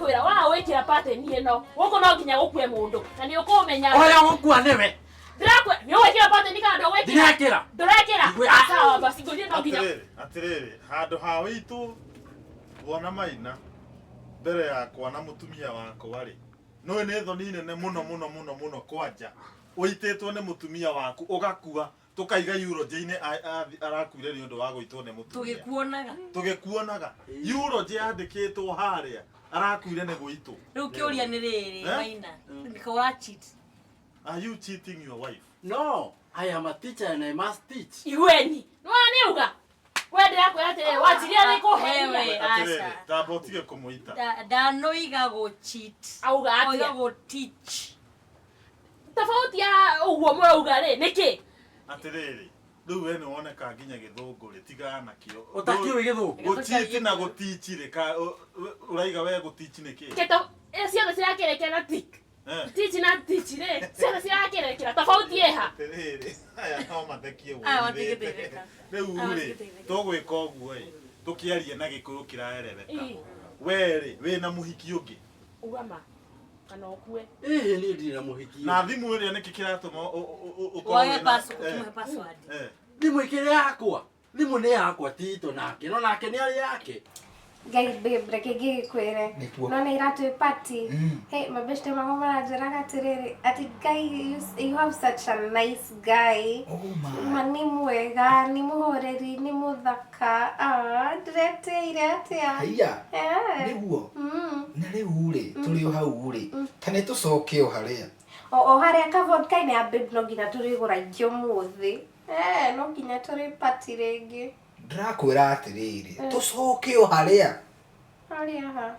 ndakwira wa wikira pattern ino guko no nginya gukue mundu na ni ukumenya oya gukua niwe ndakwe ni wikira pattern kana wikira ndrekira sawa basi ngoria no nginya atiriri handu ha witu wona maina mbere yakwa na mutumia wako wari no ne thoni nene muno kwanja uitetwo ne mutumia waku ugakua tukaiga Euroje-ine arakuire ni undu wa guitwo ne mutumia tugikuonaga Euroje yandikitwo haria arakuire ne guitwo riu kiuria ni riri maina ndikora cheat. Are you cheating your wife? No, I am a teacher and I must teach. Iweni no aniuga wende yakwa atire wajiria ni kuhewe Asa tabotige kumuita ndanoiga go cheat auga atia atia go teach tofauti ya uguo mwauga ri niki atiriri riu we ni woneka nginya githungu ritigana kio Utakiwe githu. guchiti na gutichi ri ka uraiga we gutichi niki keto ciothe ciakerekera tik teach na teach ri ciothe ciakerekera tofauti eha atiriri aya no mathekie watigithirika riu ri tugwika uguo ri tukiaria na gikuyu kiraerereka we ri we na muhiki ungi ugama kana okue Ni ndi na muhiki. na thimu ri niki kiratuma wae password Thimu ikire yakwa. Thimu ni yakwa tito nake. No nake ni ari yake. Gai babe reke gikwire no na iratu party hey mabeste mama manajeraga atiriri ati guy you have such a nice guy mani mwega ni muhoreri ni muthaka ndireteire atia haiya niguo na riu ri turi o hau ri tane tucoke o haria o haria ka vodka ine ya babe no nginya turigura ingio muthi no nginya turi party ringi ndakwira atiriri tucoke o haria ha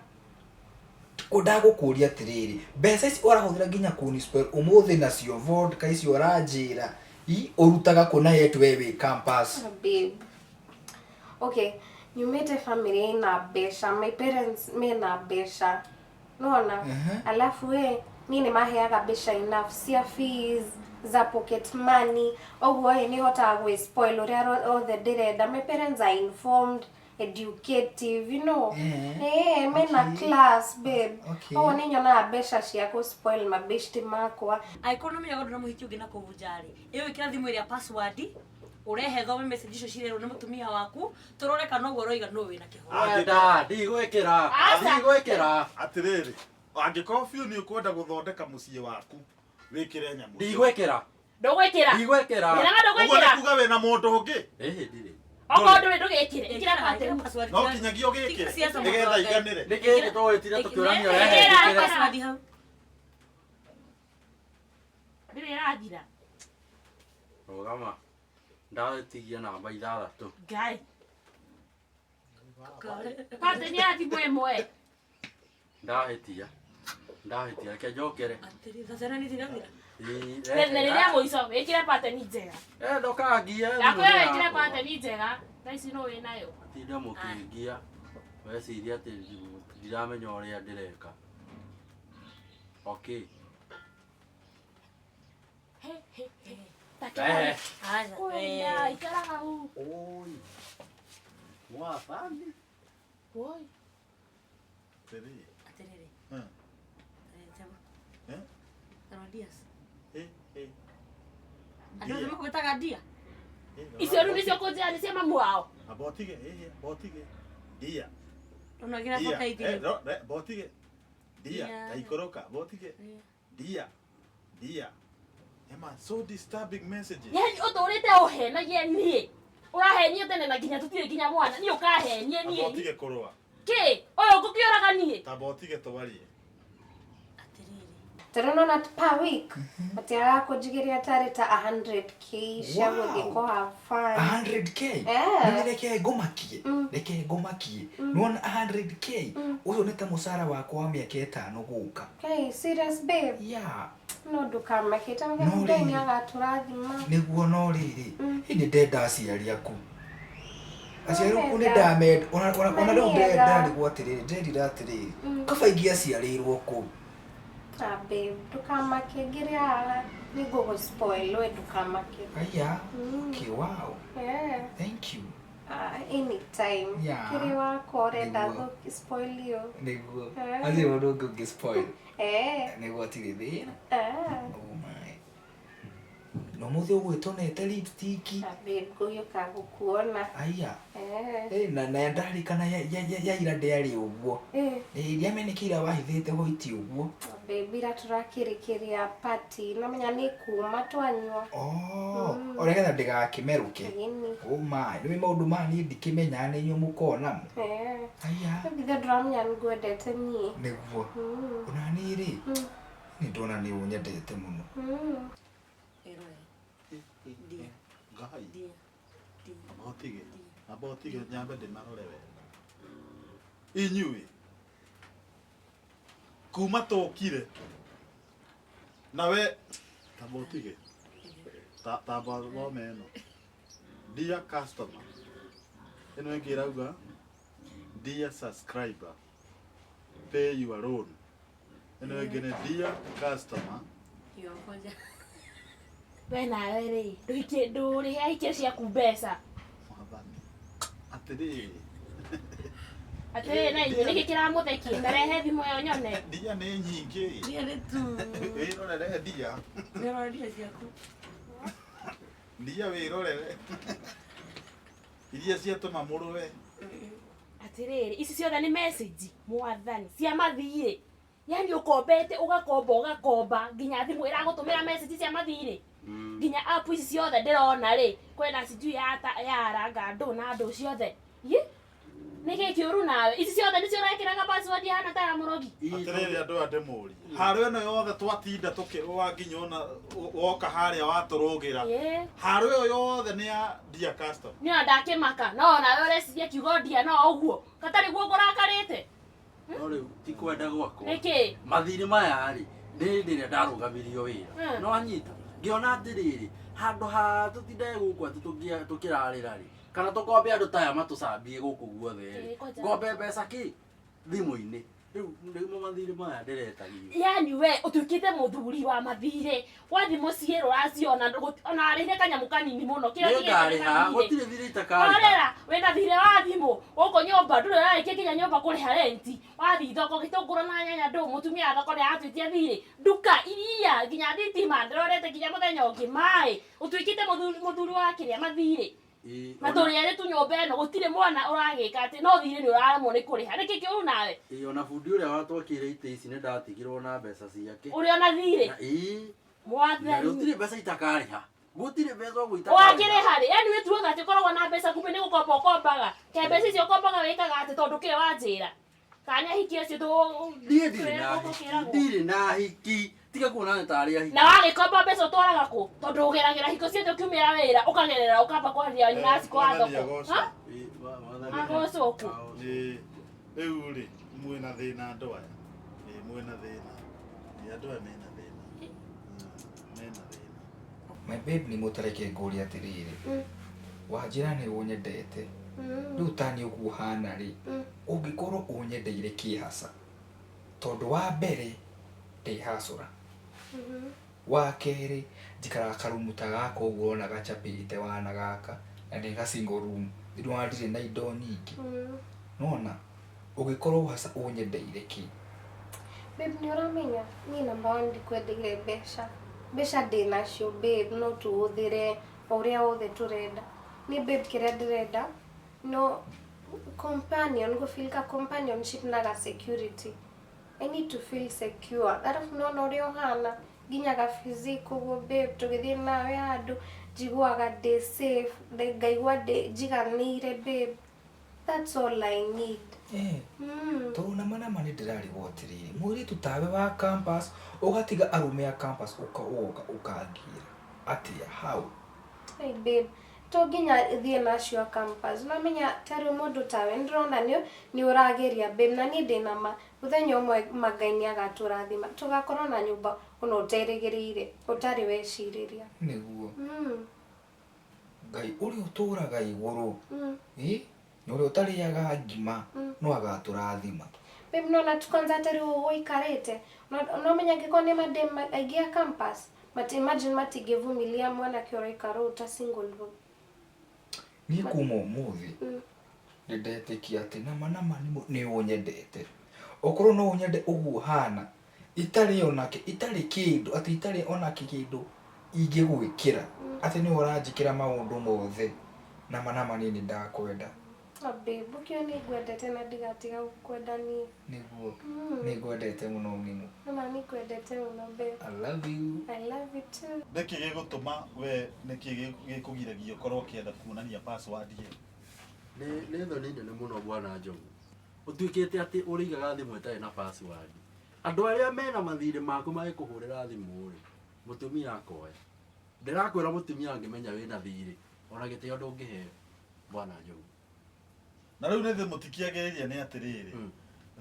ndagukuria atiriri mbeca ici urahuthira nginya kuni spell umuthi nacio vodka icio uranjira urutaga kuna yetu wewe campus babe okay you made a family ina besha my parents me na besha nona alafu we nini maheaga besha enough cia fees za pocket money oguo ni hota gwe spoil all the direda my parents are informed educative you know me na class babe o ni nyona besha cia ku spoil mabeshti makwa economy ya godona muhiki ungi na kuvujari iyo ikira thimu ria password urehe thome message icio cirerwo ni mutumia waku turore kana uguo roiga no wina kihoya Anda ndigwikira atiriri angiko biu ni ukwenda guthondeka mucie waku wikire nyamu ndigwikira ndugwikira uguo kuga we na mundu ungi ndiri oko ndu ndugikire ikira pattern password no kinyagio gikire nigetha iganire niki twitire tukiurania rehe password hau ndire rathira rugama ndatigia namba 6 ngai pattern ya thimu imwe ndahitia ke njokere atiri thacera ni thirathira Nene muico wikire pattern njega ndokangia yakwe wikire pattern njega thaisi no winayo tinda mukingia weciria ati ndiramenya uria ndireka okay takaya oya ikaraga hu oi mwafani oi atiriri Tarodias Ndio nimekuitaga dia icio ru nicio kunjani cia mamu wao botige dia unagira foka itiri botige dia kaikoroka botige dia ema so disturbing messages yani uturite uhenagie nie urahenie tene na nginya tutire nginya mwana ni ukahenie nie botige kurwa ki oyo ngukiuraga nie ta botige twarie Tereno na per week ati arakujigiria tarita 100k shago giko have fun 100k reke ngomakie nona 100k uyo nita musara wakwa wa miaka 5 guka okay serious babe yeah no ndukame ta ngeni agaturathima niguo no riri hindi ndenda aciari aku aciari aku ni ndamed ona ndo ndenda niguo atiriri ndendira atiriri kabaingi aciarirwo ku babe dukamake giria nigo go spoil we dukamake aya okay wow yeah thank you Anytime. Yeah. Kiri wako renda Niguo. spoil you. Niguo. Ah. Aje mundu ungi spoil. Niguo tiri thina. Oh my. No muthe ugwitonete lipstick. Babe, nguyu kagukuona. Aya. Na ndarikana ya ira ndari uguo. Ndiamenikira wahithite hoiti uguo. Babe, ira turakirikiria party. Namenya ni kuma twanywa. Oregetha ndigakimeruke. Oh my. Ni maundu mani ndikimenya ni nyu mukona. Aya. Bithe ndramenya ngwendete nie. Niguo. Ona ni ri. Ni ndona ni unyendete muno. Ngai. Abotige nyambe ndimarore wega. Inyui. Kuma tokire. Nawe tabotige. Tabalo meno. Dear customer. Eno ngirauga. Dear subscriber. Pay your loan. Eno ngene dear customer. Yokoja. We nawe ri, nduri aikia ciaku mbeca. Atiri. Atiri na inyuĩ nĩkĩ kĩramũthekia? Ndarehe thimũ ĩyo nyone. Ndia nĩ nyingĩ. Ndia nĩ tu. Wĩrorere ndia. Wĩrorere ndia ciaku. Ndia wĩrorere. Iria ciatũma mũrũwe. Atĩrĩrĩ, ici ciothe nĩ message mwathani cia mathirĩ. Yani ukombete ugakomba nginya thimũ ĩragũtũmĩra message cia mathirĩ. Nginya app ici ciothe ndĩrona rĩ, kwena sijui ya aranga ndũ na ndũ ciothe. Nĩkĩ kĩũru nawe? Ici ciothe nĩcio ũrekĩraga password hana ta ya mũrogi. Atĩrĩrĩ andũ ande mũri. Haro ĩno yothe twatinda tũkĩrũa nginya ona woka harĩa watũrũgĩra. Haro ĩyo yothe nĩ ya dear customer. Nĩ ndakĩmaka, no nawe ũreciria kiugo ndia no ũguo. Katarĩ guo ngũrakarĩte. No rĩu ti kwenda gwakwa. Nĩkĩ? Mathirĩ maya rĩ, ndĩ rĩrĩa ndarũgamirio wĩra. No anyita. Ngĩona atĩrĩrĩ, handũ ha tũtinde gũkũ atĩ tũkĩrarĩra rĩ. Kana tũkombe andũ taya matũcambie gũkũ guothe rĩ. Ngombe mbeca kĩ thimũ-inĩ. Rĩu nĩguo mathirĩ maya ndĩretagio. Yani we ũtuĩkĩte mũthuri wa mathirĩ. Wathi mũciĩ rũraciona ona arĩhe kanyamũ kanini mũno. Nĩngarĩha, gũtirĩ thirĩ itakarĩha. Orera, wĩna thirĩ wa thimũ. Gũkũ nyũmba ndũrĩ ũrarĩkia nginya nyũmba kũrĩha renti. Wathi thoko gĩtũngũrũ na nyanya ndũ mũtumia thoko nĩaratwĩtia thirĩ. Nduka iria nginya thitima ndĩrorete nginya mũthenya ũngĩ maĩ. Ũtuĩkĩte mũthuri wa kĩrĩa mathirĩ. Na tũrĩere tu nyũmba ĩno gũtirĩ mwana ũragĩka atĩ no thirĩ nĩ ũraremwo nĩ kũrĩha. Nĩkĩ kĩũru nawe? Ona bundi ũrĩa watwakĩire itĩ ici nĩ ndatigirwo na mbeca ciake. Ũrĩ ona thirĩ? Mwathani. Gũtirĩ mbeca itakarĩha. Gũtirĩ mbeca ũguo itakariha. Wakĩrĩha rĩ, yani wĩtuaga atĩ ũkoragwo na mbeca kumbe nĩ gũkomba ũkombaga. Ke mbeca icio ũkombaga wĩkaga atĩ tondũ kĩĩ wanjĩra. Kanya hiki acio ndirĩ na hiki. Tiga kuona nĩ tarĩ ahiki. Na wagĩkomba mbeca ũtwaraga kũ? Tondũ ũgeragĩra hiko ciothe ũkiumĩra wĩra ũkagerera ũkamba kwaria nyinaci kwa thoko. Agocũku. Rĩu rĩ, mwĩna thĩna andũ aya. Mwĩna thĩna. Andũ aya mena thĩna. Mena thĩna. My babe nĩ mũtareke ngũria atĩrĩrĩ. Wanjĩra nĩ ũnyendete. Rĩu tani ũguo hana rĩ. Ũngĩkorwo ũnyendeire kĩhaca. Tondũ wa mbere ndĩhacũra. Wa kerĩ njikaraga karumu ta gaka ũguo ona gachapĩte wana gaka na ndĩ ga single room ndirĩ na indo nyingĩ. Nona ũngĩkorwo haca ũnyendeire kĩ? Babe, nĩ ũramenya niĩ number one ndikwendeire mbeca. Mbeca ndĩnacio babe, no tũhũthĩre ũrĩa wothe tũrenda. Niĩ babe kĩrĩa ndĩrenda no companion, gũfeel ka companionship na ga security. I need to feel secure. Arafu nona ũrĩa ũhana nginya ga physical ũguo babe, tũgĩthiĩ nawe handũ njiguaga ndĩ safe, ngaigua njiganĩire babe. That's all I need. Tondũ na mana nĩ ndĩrarigwo atĩrĩrĩ, mũirĩtu tawe wa campus ũgatiga arũme a campus ũkangira atĩa how? Hey babe, to nginya thiĩ nacio campus. Namenya tarĩ mũndũ tawe ndĩrona nĩ ũrageria babe, na niĩ ndĩna ma mũthenya ũmwe Ngai nĩ agatũrathima tũgakorwo na nyũmba ona ũterĩgĩrĩire ũtarĩ wecirĩria. Nĩguo. Ngai ũrĩa ũtũraga igũrũ na ũrĩa ũtarĩaga ngima no agatũrathima. Babe, nona tukonza tarĩ ũikarĩte no menya angĩkorwo nĩ madem aingĩ a campus imagine matingĩvumilia mwanake ũraikara ũta single room. niĩ kuma ũmũthĩ nĩndetĩkia atĩ nama nĩ ũnyendete. Okorwo no ũnyende ũguo hana itarĩ kĩndũ atĩ itarĩ ona kĩndũ ingĩgwĩkĩra atĩ nĩ ũranjĩkĩra maũndũ mothe nama niĩ nĩndakwenda. Babe, bukio nĩ ngwendete na ndigatiga gũkwenda niĩ. Nĩguo nĩngwendete mũno Ng'ing'u. Na nĩ ngwendete mũno babe. I love you. I love you too. Nĩkĩ gĩgũtũma we nĩkĩ gĩkũgiragia ũkorwo ũkĩenda kuonania password ye? Nĩ thoni nene mũno Bwana Njogu. Ũtuĩkĩte atĩ ũrĩigaga thimũ ĩtarĩ na password. Andũ arĩa mena mathirĩ maku magĩkũhũrĩra thimũ rĩ, mũtumia akoya. Ndĩrakwĩra mũtumia angĩmenya wĩna thirĩ, ona gĩtĩo ndũngĩheo Bwana Njogu. Na rĩu nĩ thĩ mũtikiagĩrĩria nĩ atĩrĩrĩ,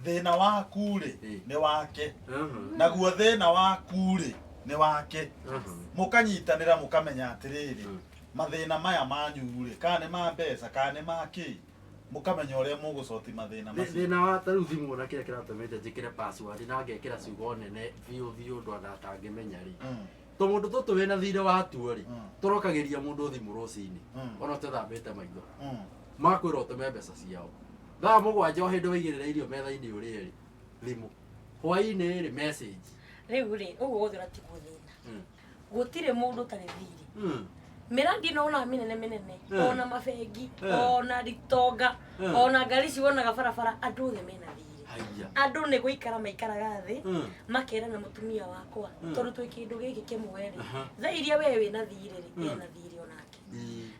thĩna waku rĩ nĩ wake, naguo thĩna waku rĩ nĩ wake. Mũkanyitanĩra mũkamenya atĩrĩrĩ, mathĩna maya manyu rĩ, kana nĩ ma mbeca kana nĩ ma kĩ, mũkamenya ũrĩa mũgũcoti mathĩna macio. Thĩna wa tarĩu thimũ na kĩrĩa kĩratũmĩte njĩkĩre password na ngekĩra ciugo nene biũ ũndũ atangĩmenya rĩ. Tũmũndũ tũtũ wĩna thirĩ watuo rĩ, tũrokagĩria mũndũ thimũ rũcinĩ, ona ũtethambĩte maitho. Makwĩra ũtũme mbeca ciao. Thaa mũgwanja o hĩndĩ waigĩrĩra irio metha-inĩ ũrĩe rĩ, thimũ. Hwaĩ-inĩ rĩ, message. Rĩu rĩ, ũguo gũthĩra ti gũthĩna. Gũtirĩ mũndũ ũtarĩ thirĩ. Miradi ĩno ona mĩnene, ona mabengi, ona ritonga, ona ngari ciwonaga barabara, andũ othe mena thirĩ. Andũ nĩ gũikara maikaraga thĩ, makerana mũtumia wakwa, tondũ twĩ kĩndũ gĩkĩ kĩmwe rĩ, thaa iria we wĩna thirĩ rĩ, ena thirĩ onake.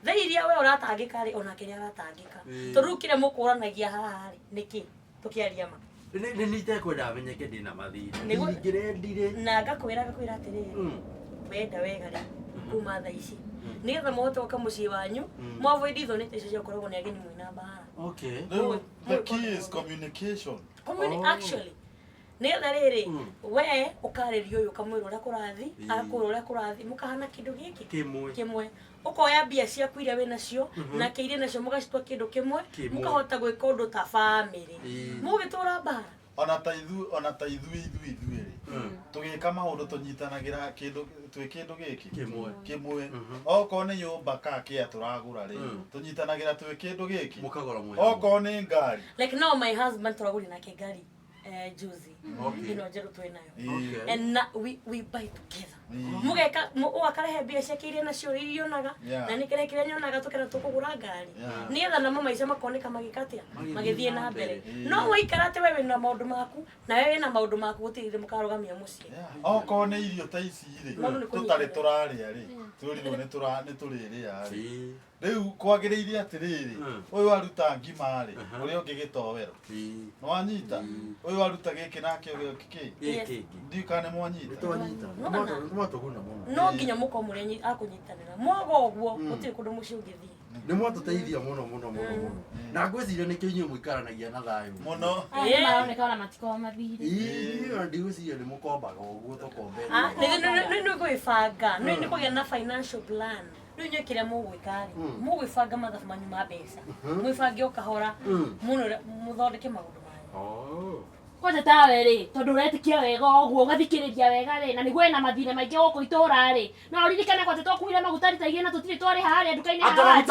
Thaa iria we ũratangĩka rĩ, onake nĩ aratangĩka. Tondũ rĩu kĩrĩa mũkũranagia haha rĩ, nĩkĩ tũkĩaria ma. Nĩ itekwenda amenyeke ndĩna mathirĩ. Ndingĩrendire. Na ngakwĩra atĩrĩrĩ, wenda wega rĩ, kuma thaa ici. Nĩgetha mũhote gũka mũciĩ wanyu, avoid thoni icio ciakoragwo nĩ ageni mwĩna mbara. Okay. The key is communication. Actually. Nĩgetha rĩrĩ, we ũkarĩrio ũyũ kamwĩra ũrĩa kũrathi, akwĩra ũrĩa kũrathi, mũkahana kĩndũ gĩkĩ kĩmwe. Ũkoya mbia ciaku iria wĩ nacio, na kĩirĩ nacio mũgacitua kĩndũ kĩmwe, mũkahota gwĩka ũndũ ta family. Mũgĩtũra mbara. Ona ta ithuĩ rĩ, tũgĩka maũndũ tũnyitanagĩra twĩ kĩndũ gĩkĩ kĩmwe. Okorwo nĩ nyũmba ka kĩa tũragũra rĩ, tũnyitanagĩra twĩ kĩndũ gĩkĩ. Okorwo nĩ ngari. Like now my husband tũragũrire nake ngari juzi. Ino njerũ twĩ nayo. And we buy together. Mũgeka ũgakarehe mbia ciake iria nacio irionaga, na nĩ kĩrĩa nyonaga tũkena tũkũgũra ngari. Nĩgetha namo maica makoneka magĩka atĩa, magĩthiĩ na mbere. No ũikara atĩ we wĩna maũndũ maku, na we wĩna maũndũ maku gũtirĩ mũkarũgamia mũciĩ. Okorwo nĩ irio ta ici rĩ, tũtarĩ tũrarĩa rĩ, tũrirwo nĩ tũrĩrĩa rĩ. Rĩu kwagĩrĩire atĩrĩrĩ, ũyũ aruta ngima rĩ, ũrĩa ũngĩ gĩtowero. Nĩwanyita? Ũyũ aruta gĩkĩ nake ũrĩa ũngĩ kĩ? Ndiũĩ kana nĩ mwanyita. No nginya mũkorwo mũrĩ akũnyitanĩra. Mwaga ũguo gũtirĩ kũndũ mũciĩ ũngĩthiĩ. Nĩ mwatũteithia mũno. Na ngwĩciria nĩkĩo inyuĩ mũikaranagia na thayũ mũno. Maroneka ona matikoo mathirĩ. Ndigwĩciria nĩ mũkombaga ũguo tũkombe. Nĩ gwĩbanga, nĩ kũgĩa na financial plan. Rĩu nyue kĩrĩa mũgwĩka rĩ, mũgwĩbanga mathabu manyu ma mbeca. Mwĩbange o kahora, mũthondeke maũndũ manyu. Kwanja tawe rĩ, tondũ ũretĩkia wega ũguo ũgathikĩrĩria wega rĩ, na nĩguo ena mathirĩ maingĩ gũkũ itũra rĩ. No ũririkane kwanja twakuire maguta ritaigĩ na tũtirĩ twarĩ harĩa nduka-inĩ haha.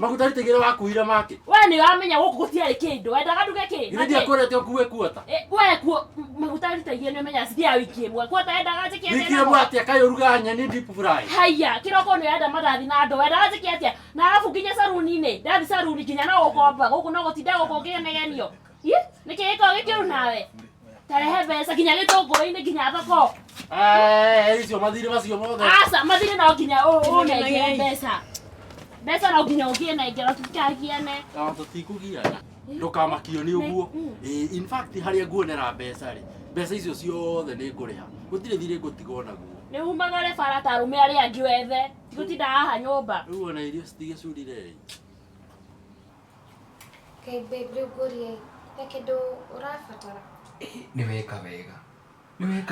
Maguta ritaigĩ wakuire make. We nĩ wamenya gũkũ gũtiarĩ kĩndũ, wendaga nduge kĩ? Githĩ ndiakwĩrĩte ũkue kuota? We kuo maguta ritaigĩ nĩ ũmenya cithia wiki ĩmwe. Kuota wendaga njĩke atĩa? Wiki ĩmwe atĩa kaĩ ũruga nyeni deep fry? Haya, kĩroko nĩ wenda marathi na andũ, wendaga njĩke atĩa? Na arabu nginya saruni-inĩ, ndathi saruni nginya no gũkomba, gũkũ no gũtinda gũkũ ũkĩnegenio. Nĩkĩ gĩko gĩkĩru nawe? Tarehe mbeca nginya gĩtũngũrũ-inĩ nginya thoko. Icio mathirĩ macio mothe. Aca, mathirĩ no nginya ũnengere mbeca. Mbeca no nginya ũngĩnengera tũtikagiane. Tũtikũgiana. Ndũkamakio nĩ ũguo. In fact harĩa nguonera mbeca rĩ, mbeca icio ciothe nĩ ngũrĩha. Gũtirĩ thirĩ ngũtigwo naguo. Nĩ umagare bara ta arũme arĩa angĩ wethe. Tigũtinda haha nyũmba. Rĩu ona irio citigĩcurire rĩ. Okay babe, rĩu ngũrie nĩ kĩndũ ũrabatara. Nĩ weka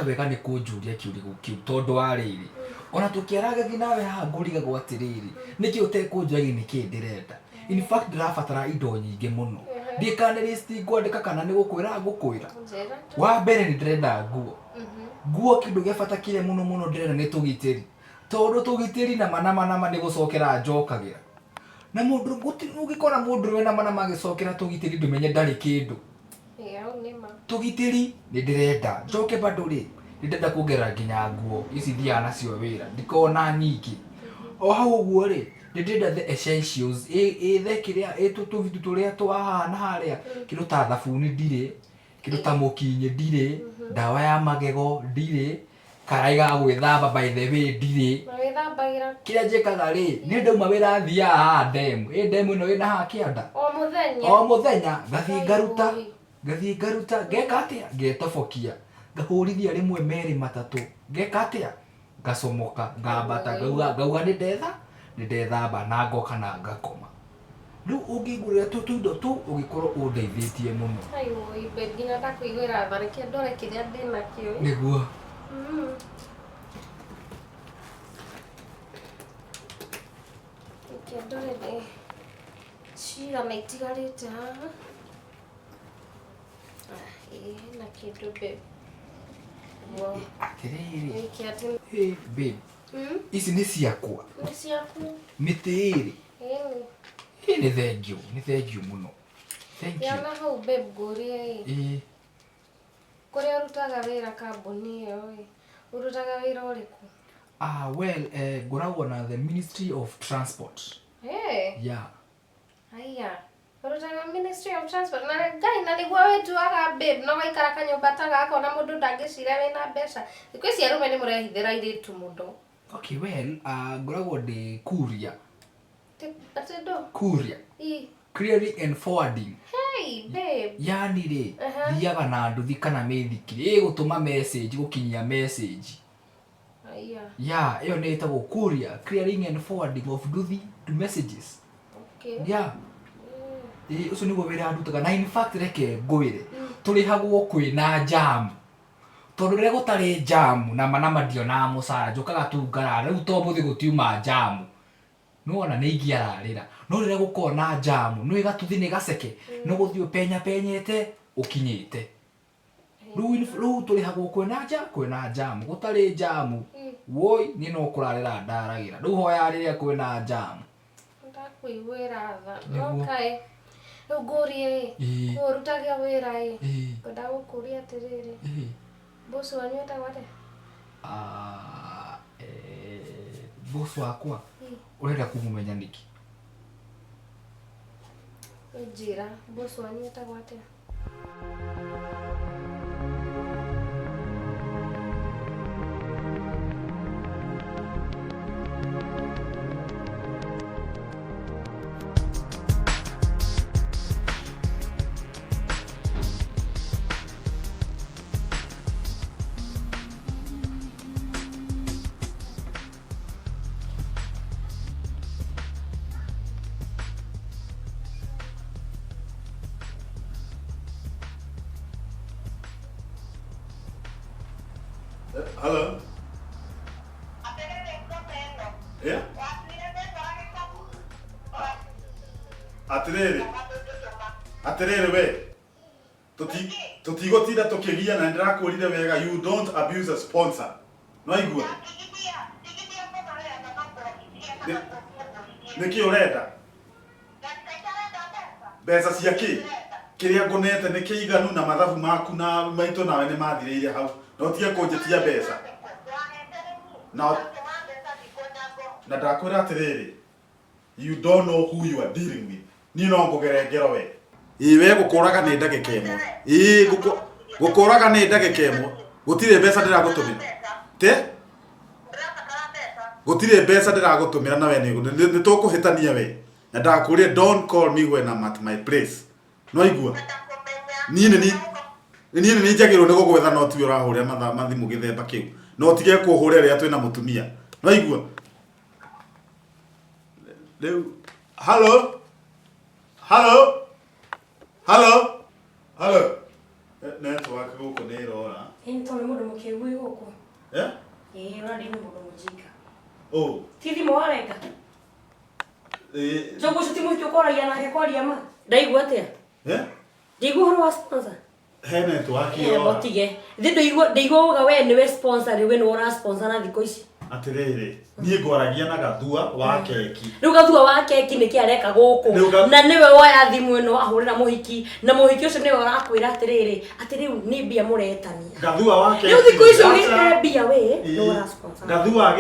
wega nĩ kũnjũria kĩũrigo kĩu tondũ wa rĩrĩ. Ona tũkĩaraga nawe haha ngũrigagwo atĩrĩrĩ, nĩkĩ ũtekũnjũria nĩkĩ ndĩrenda. In fact ndĩrabatara indo nyingĩ mũno. Ndikane list ngwandĩka kana nĩ gũkwĩra. Wa mbere nĩ ndĩrenda nguo kĩndũ gĩa bata kĩrĩa mũno ndĩrenda nĩ tũgitĩri. Tondũ tũgitĩri nama nĩ gũcokera njokagĩra. na mundu ungikora mundu wena mana magicokera tugitiri ndumenye ndari kindu tugitiri ni ndirenda njoke bado ri ndenda kuongerera nginya nguo ici thia nacio wira ndikona nyingi o hau uguo ri ndenda the essentials the kiria tuvitu turia twahana haria kindu ta thabuni ndire kindu ta mukinyi ndire dawa ya magego ndire karai ga gwithamba by the way ndire kiria njikaga ri ni ndauma wira thia ha ndemu ndemu ino ina ha kianda o muthenya gathi ngaruta ngeka atia ngetobokia ngahurithia rimwe meri matatu ngeka atia ngacomoka ngambata ngauga ni ndethamba na ngoka na ngakoma riu ungigurira tuindo tu ugikorwo undeithĩtie muno nginya ndakuiguĩra tha reke ndore kĩrĩa ndĩnakĩo nĩguo reke ndore nĩ cigana itigarĩte haha na kĩndũ babe Hey babe, ici nĩ ciakwa. Nĩ ciaku. Mĩtĩ ĩrĩ. Nĩ thengiũ mũno. Thank you. Yana hau babe ngũrie kũrĩa ũrutaga wĩra kambuni ĩyo ũrutaga wĩra ũrĩkũ? Well, ngoragwo na the Ministry of Transport. Yeah. Aya. Urutaga Ministry of Transport na ngai na niguo wĩtuaga babe no waikara kanyũmba ta gaka na mũndũ ndangĩciria wĩna mbeca thikũ ici arũme nĩ mũrehithĩra airĩtu mũno. Okay, well, ngoragwo ndĩ courier. Courier? Clearing and forwarding. Hey babe. Yani rĩ thiaga na nduthi kana mĩithikiri gũtũma message gũkinyia message. Yeah, ĩyo nĩ ĩtagwo courier, clearing and forwarding of nduthi to messages. Okay. Yeah. Ucio niguo wĩra ndutaga na in fact reke ngwĩre tũrĩhagwo kwĩna jam tondũ rĩrĩa gũtarĩ jam na ndionaga mũcara njũkaga tu ngarara rĩu to mũthĩ gũtiuma jam nĩwona nĩ ingĩararĩra no rĩrĩa gũkorwo na jam nĩ gatuthi nĩ gaceke no gũthiĩ penyete ũkinyĩte rĩu tũrĩhagwo kwĩna jam gũtarĩ jam woi niĩ no kũrarĩra ndaragĩra rĩu hoya rĩrĩa kwĩna jam ndakwĩiguĩra tha. Okay. Rĩu ngũrie ũrutaga wĩra ngwenda gũkũria atĩrĩrĩ boss wanyu etagwo atĩa? Boss wakwa ũrenda kũmũmenya nĩkĩ? Njĩra boss wanyu etagwo atĩa? Hello? Yeah? Atirere we. Tutigotinda tukigia na ndirakurire wega you don't abuse a sponsor. No igua. Niki urenda? Mbeca cia ki? Kiria ngonete niki iganu na mathabu maku na maito nawe ni mathireire hau. No tie kunjitia mbeca. Na ndakwira atiriri. You don't know who you are dealing with. Ni no ngugerengero we. We gukuraga ni ndagika imwe. Gukuraga ni ndagika imwe. Gutire mbeca ndiragutumira. Te? Gutire mbeca ndiragutumira na we ni tukuhitania we. Na ndakwire don't call me when I'm at my place. No igua. Ni njagirwo ni gugwetha no ti urahurira mathimu githemba kiu no tige kuhurira ria twina mutumia no igua leu hello network guku ni irora into ni mundu mukiigui guku radi ni mundu mujinga tithi mwareka jogo shutimu tyokoragia na hekoria ma ndaigua atia ndiigua horo wa sponsor network yo botige ndio ndeigua uga we ni we sponsor we no ora sponsor na thiko ici atiriri nie ngwaragia na gathua wa keki riu gathua wa keki niki areka guku na niwe woya thimu ino ahurira muhiki na muhiki ucio niwe arakwira atiriri ati riu ni mbia muretania gathua wa keki riu thiku icio ni mbia we no ra sponsor gathua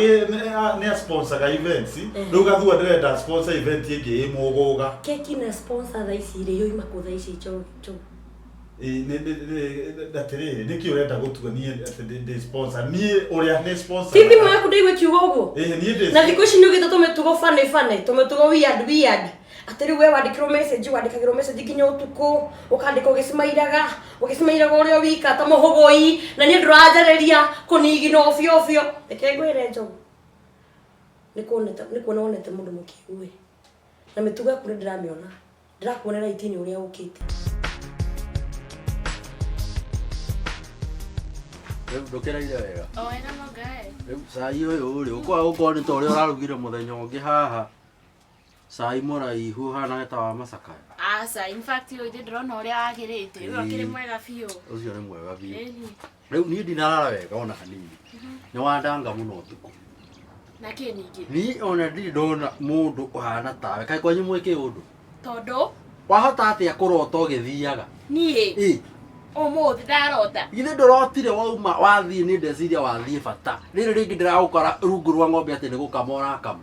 ni sponsor ga events riu gathua ndirenda sponsor event ingi imuguga keki na sponsor tha ici ri yo imako tha ici cho atiriri niki urenda gutugania ati sponsor ni uria ni sponsor tithi mwaku ndigwe kiugo uguo ni na thiku ici ni ugite tumetugo fane tumetugo weird ati riu we wandikirwo message wandikagirwo message nginya utuku ukandika ugisimairaga uria wika ta muhugoi na ni ndurajareria kunigina ofio reke ngwire njogu nikuona wonete mundu mukigue na mitugo yaku ndiramiona ndirakuonera itini uria ukite ndukira ile wega wega no gae cai uyu ri uko ni to uri urarugire muthenya ungi haha cai muraihu hana ta wa macaka asa in fact yo ide drone uria agirite uyo kiri mwega biu ucio ni mwega biu riu ni ndinarara wega ona hanini ni wandanga muno tuku na kinigi ni ona ndona mundu uhana tawe kai kwanyu mweke undu todo wahota atia kurota ugithiaga nie umuthi ndarota ithe ndorotire wauma wathii ni ndeciria wathii bata riri ringi ndiragukora rungu rwa ng'ombe ati ni gukama urakama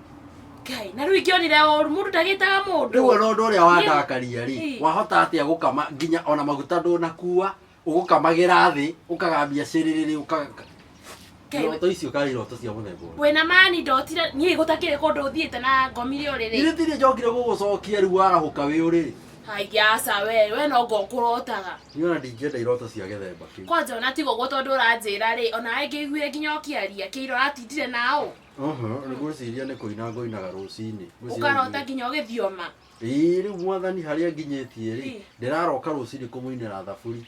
kai na riu ingionire o mundu ndagitaga mundu riu ona undu uria wandakaria ri wahota atia gukama nginya ona maguta ndunakua ugukamagira thi ukagambia ciririri iroto icio kari iroto cia muthemba wena mani ndotire nie gutakire kundu uthiite na ngomire uriri iritirie njokire gugucokia riu warahuka wi uriri Haigasa we no ngokurotaga. Niona ndingenda iroto cia githemba kiu. Kwanza ona tigo gotondo uranjira ri ona ngiguire nginya okiaria kiiro atindire nao. Niguciria ni kuina ngoinaga rucini. Ukarota nginya ugithioma. Riu mwathani haria nginyetie ri ndiraroka rucini kumuinira thaburi.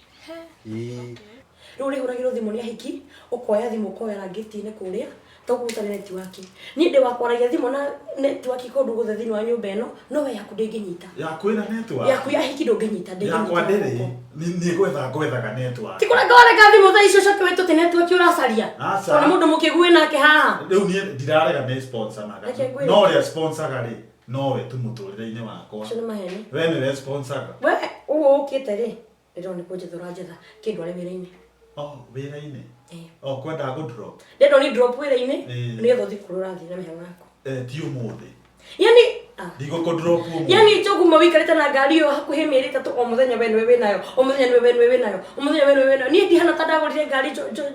Riu ri huragirwo thimu ni ahiki ukoya thimu ukoya ngitine kuria toguta network ni ndi wakwaragia thimu na network kundu guthe thini wa nyumba ino no we yaku ndinginyita yaku ina network yaku ya hiki ndunginyita yakwa ndiri ni gwethaga network tikura ngoreka thimu tha icio coke wetu te network uracaria ona mundu mukigue nake haha riu ni ndirarega ni sponsor naga no ria sponsor gari no we tu muturire-ini wakwa cio ni maheni we ni sponsor we ugo ukite ri ndoni kunjethura njetha kindu ari wira-ini wira-ini kwenda go drop ndendo ni drop wira-ini ni etho thikurura thi na mehenga yako ti umuthi yani digo ko drop umuthi yani jogu mawikarite na ngari yo hakuhe mieri tatu o muthenya we nayo o muthenya we nayo o muthenya we nayo ni ndi hana tandagurire ngari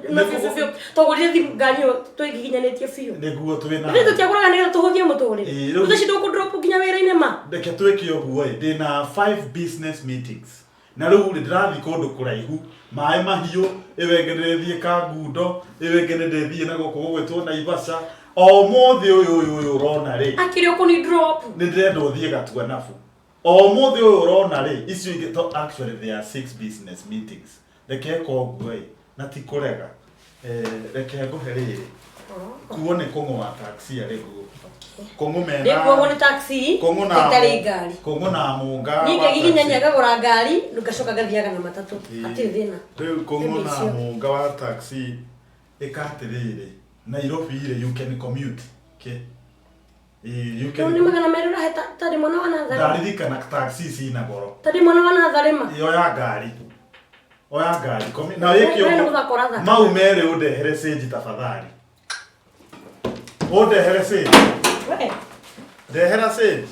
na fio togurire thi ngari yo twigiginyanetie fio niguo twina ndi tutiaguraga ni tuhuthie muturire uthi ndo ku drop nginya wira-ini ma ndeke twiki uguo ndina 5 business meetings na riu ndirathi kundu kuraihu mai mahiu iwengerethie kangundo iwengerethie na guku gugwitwo Naivasha o muthi uyu urona ri akirio kuni drop ni ndirenda uthie gatua nafu o muthi uyu urona ri icio ingi to actually there are 6 business meetings reke ko ngui na ti kurega reke nguhe riri kuone kung'oa taxi ari guo kung'umena ndikuo ni taxi itari ngari kung'una munga ninge giginyanya gagura ngari ngacoka gathiaga na matatu ati thina riu kung'una munga wa taxi ikatiriri Nairobi ile you can commute you can ni magana merura heta tari mwana wana thari ndaririka na taxi sina goro tari mwana wana tharima oya ngari na wiki mau mere undehere stage tafadhali undehere stage ndehera stage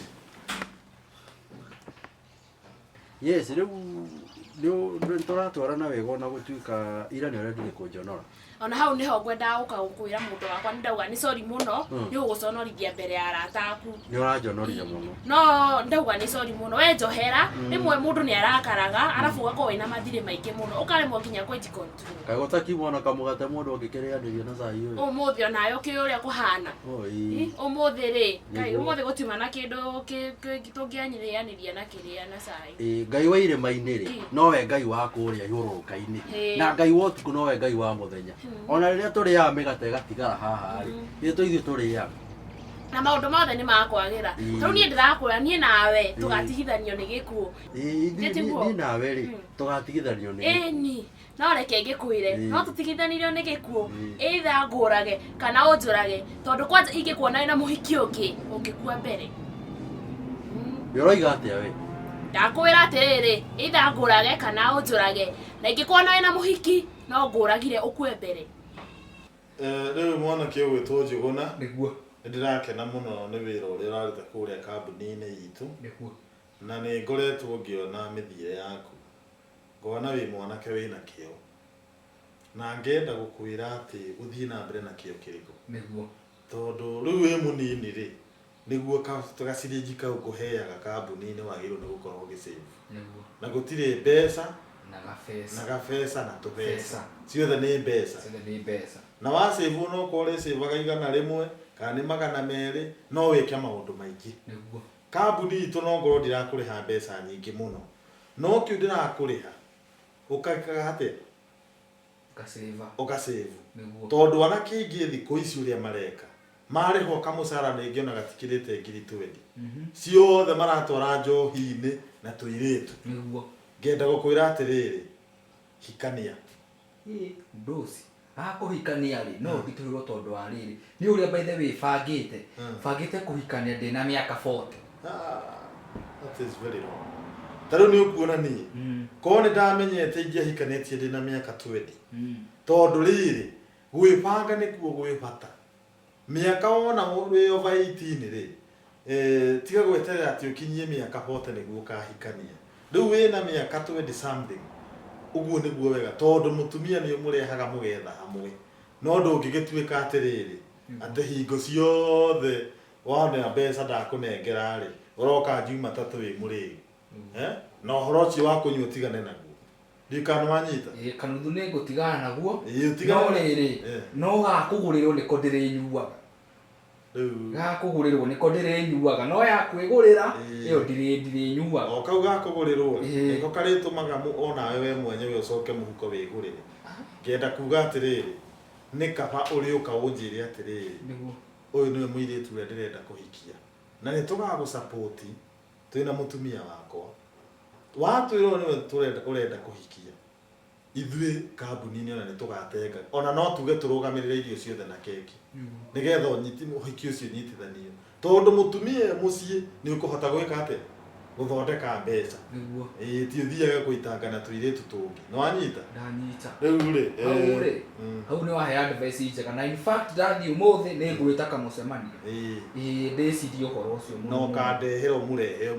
yes riu turatwarana wega na gutuika ira ni urendire kunjonora ona hau niho ngwenda gukwira mundu wakwa ndauga ni sorry muno ni uguconorithia mbere ya arata aku ni uranjonorithia muno no ndauga ni sorry muno we njohera rimwe mundu ni arakaraga arafu ugakorwo wina mathire maingi muno ukaremwo nginya kwiji control kai gutakimona kamugate mundu ungikirianiria na cai uyu umuthi onayo kiuria kuhana umuthi ri kai umuthi gutiuma na kindu tungianyirianiria na kiria na cai ngai wa irima-ini ri nowe ngai wa kuria yuruka-ini na ngai wa utuku nowe ngai wa muthenya ona riria turiaga migate gatigara haha ri ithu ithuĩ turiaga na maundu mothe ni makwagira riu nie ndirakura nie nawe tugatigithanio ni gikuo ni nawe ri tugatigithanio ni ni no reke ngikwire no tutigithanirio ni gikuo either ngurage kana unjurage tondu kwanja ingikuona na muhiki ungi ungikua mbere yoroiga atia we ndakwira atiriri either ngurage kana unjurage na ingikuona na muhiki no nguragire ukue mbere riu mwana kiu gwitwo Njuguna niguo ndirakena muno ni wira uria uraruta kuria kambuni-ini itu niguo na ni ngoretwo ngiona mithire yaku ngona wi mwanake wina kio na ngenda gukwira ati uthii na mbere na kio kiriku niguo tondu riu wi munini ri niguo tugacirinji kau nguheaga kambuni-ini wagirwo ni gukorwo gisave niguo na gutire mbeca na gabesa na tubesa ciothe ni mbeca na wa save no kore save agaigana rimwe kana ni magana meri no wike maundu maingi niguo kambuni itu no ngoro ndirakuriha mbeca nyingi muno no kiu ndirakuriha ukakaga ate ukasave tondu ana kingi thiku ici uria mareka mariho kamucara ningi ona gatikirite ngiri 20 ciothe maratwara njohi-ini na tuiritu niguo ngenda gukwira atiriri hikania ndosi akuhikania ri no ngiturirwo tondu wa riri ni uria by the way bangite kuhikania ndina miaka 40 that is very wrong taro ni ukuona ni ko ni ndamenyete ingĩahikanetie ndina miaka 20 tondu riri gwibanga ni kuo gwibata miaka ona wi over 18 ri tiga gweterera ati ukinyie miaka 40 niguo kahikania riu wina miaka 20 something uguo niguo wega tondu mutumia ni umurehaga mugetha hamwe no ndungigituika atiriri ati hingo ciothe wona mbeca ndakunengera ri uroka njuma tatu wi murigi no horo ucio wa kunyua tigane naguo ndikana wanyita kanuthu ni ngutigana naguo no riri no gakugurirwo niko ndirinyuaga gakugurirwo niko ndirinyuaga no ya kwigurira iyo ndirinyuaga o kau gakugurirwo niko karitumaga ona we mwenyewe ucoke muhuko wigurire ngenda kuga atiriri ni kaba uri uka unjire atiriri uyu niwe muiritu uria ndirenda kuhikia na ni tugagu support twina mutumia wakwa watwirwo niwe urenda kuhikia ithuĩ kambuni-inĩ ona nĩtũgatenga ona no tuge tũrũgamĩrĩre irio ciothe na keki nĩgetha ũhiki ũcio ũnyitithanio tondũ mũtumia mũciĩ nĩ ũkũhota gwĩka atĩa guthondeka mbeca ti ũthiaga gũitanga na tũirĩtu tũngĩ nĩ wanyita rĩu rĩ hau nĩ wahe advice njega na in fact ndathiĩ ũmũthĩ nĩ ngwĩta kamũcemanio ndĩcirie ũhoro ũcio mũno no kandehera ũmũrehe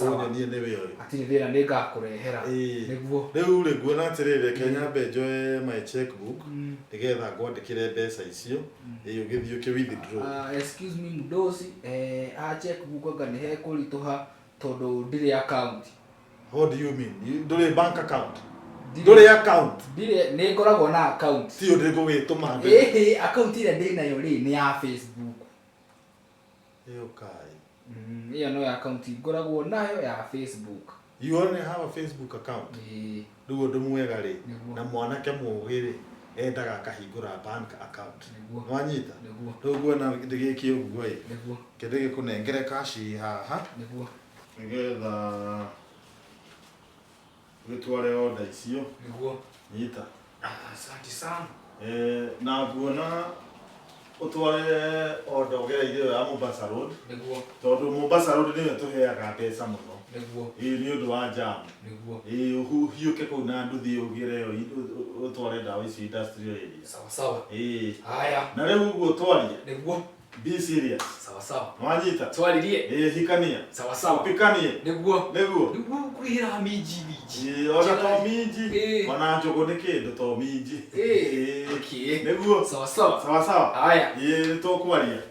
ũnyonie nĩwe ũyũ atirĩ thĩna nĩ ngakũrehera nĩguo rĩu rĩ nguona atĩrĩrĩ Kenya mbe njoe my checkbook nĩgetha ngwandĩkĩre mbeca icio ũgĩthiĩ ũkĩ-withdraw excuse me Mudosi checkbook anga nĩ hekũritũha tondu ndiri account. What do you mean? Nduri bank account? Nduri account? Ndiri ni ngoragwo na account. Ti ndi gugituma mbe. Account ire ndi nayo ri ni ya Facebook. Iyo kai. Iyo no account ngoragwo nayo ya Facebook. You only have a Facebook account? Riu ndu mwega ri na mwanake mugiri endaga akahingura bank account. Wanyita? Riu nguona ndigiki uguo ĩ. Kĩndĩ gĩkũnengere cash haha. Nĩguo. Nĩgetha gĩtware order icio. Nĩguo. Nyita. Asante sana. Na nguona utware order ũgereire ya Mombasa Road. Nĩguo. Tondũ Mombasa Road nĩyo tũheaga mbeca mũno. Nĩguo. Nĩ ũndũ wa jam. Nĩguo. Hiũke kũu na nduthi ũgire ũtware ndawa ici industrial area. Sawa sawa. Haya. Na rĩu ũguo twaria. Nĩguo. Be serious. Sawa sawa. Mwanyita. Twaririe. Hikania. Sawa sawa. Pikanie. Nĩguo. Nĩguo. Nĩguo kuhira minji. Ona to minji. Ona njogo nĩ kĩndũ to minji. Okay. Nĩguo. Sawa sawa. Sawa sawa. Haya. Nĩ tũkwaria.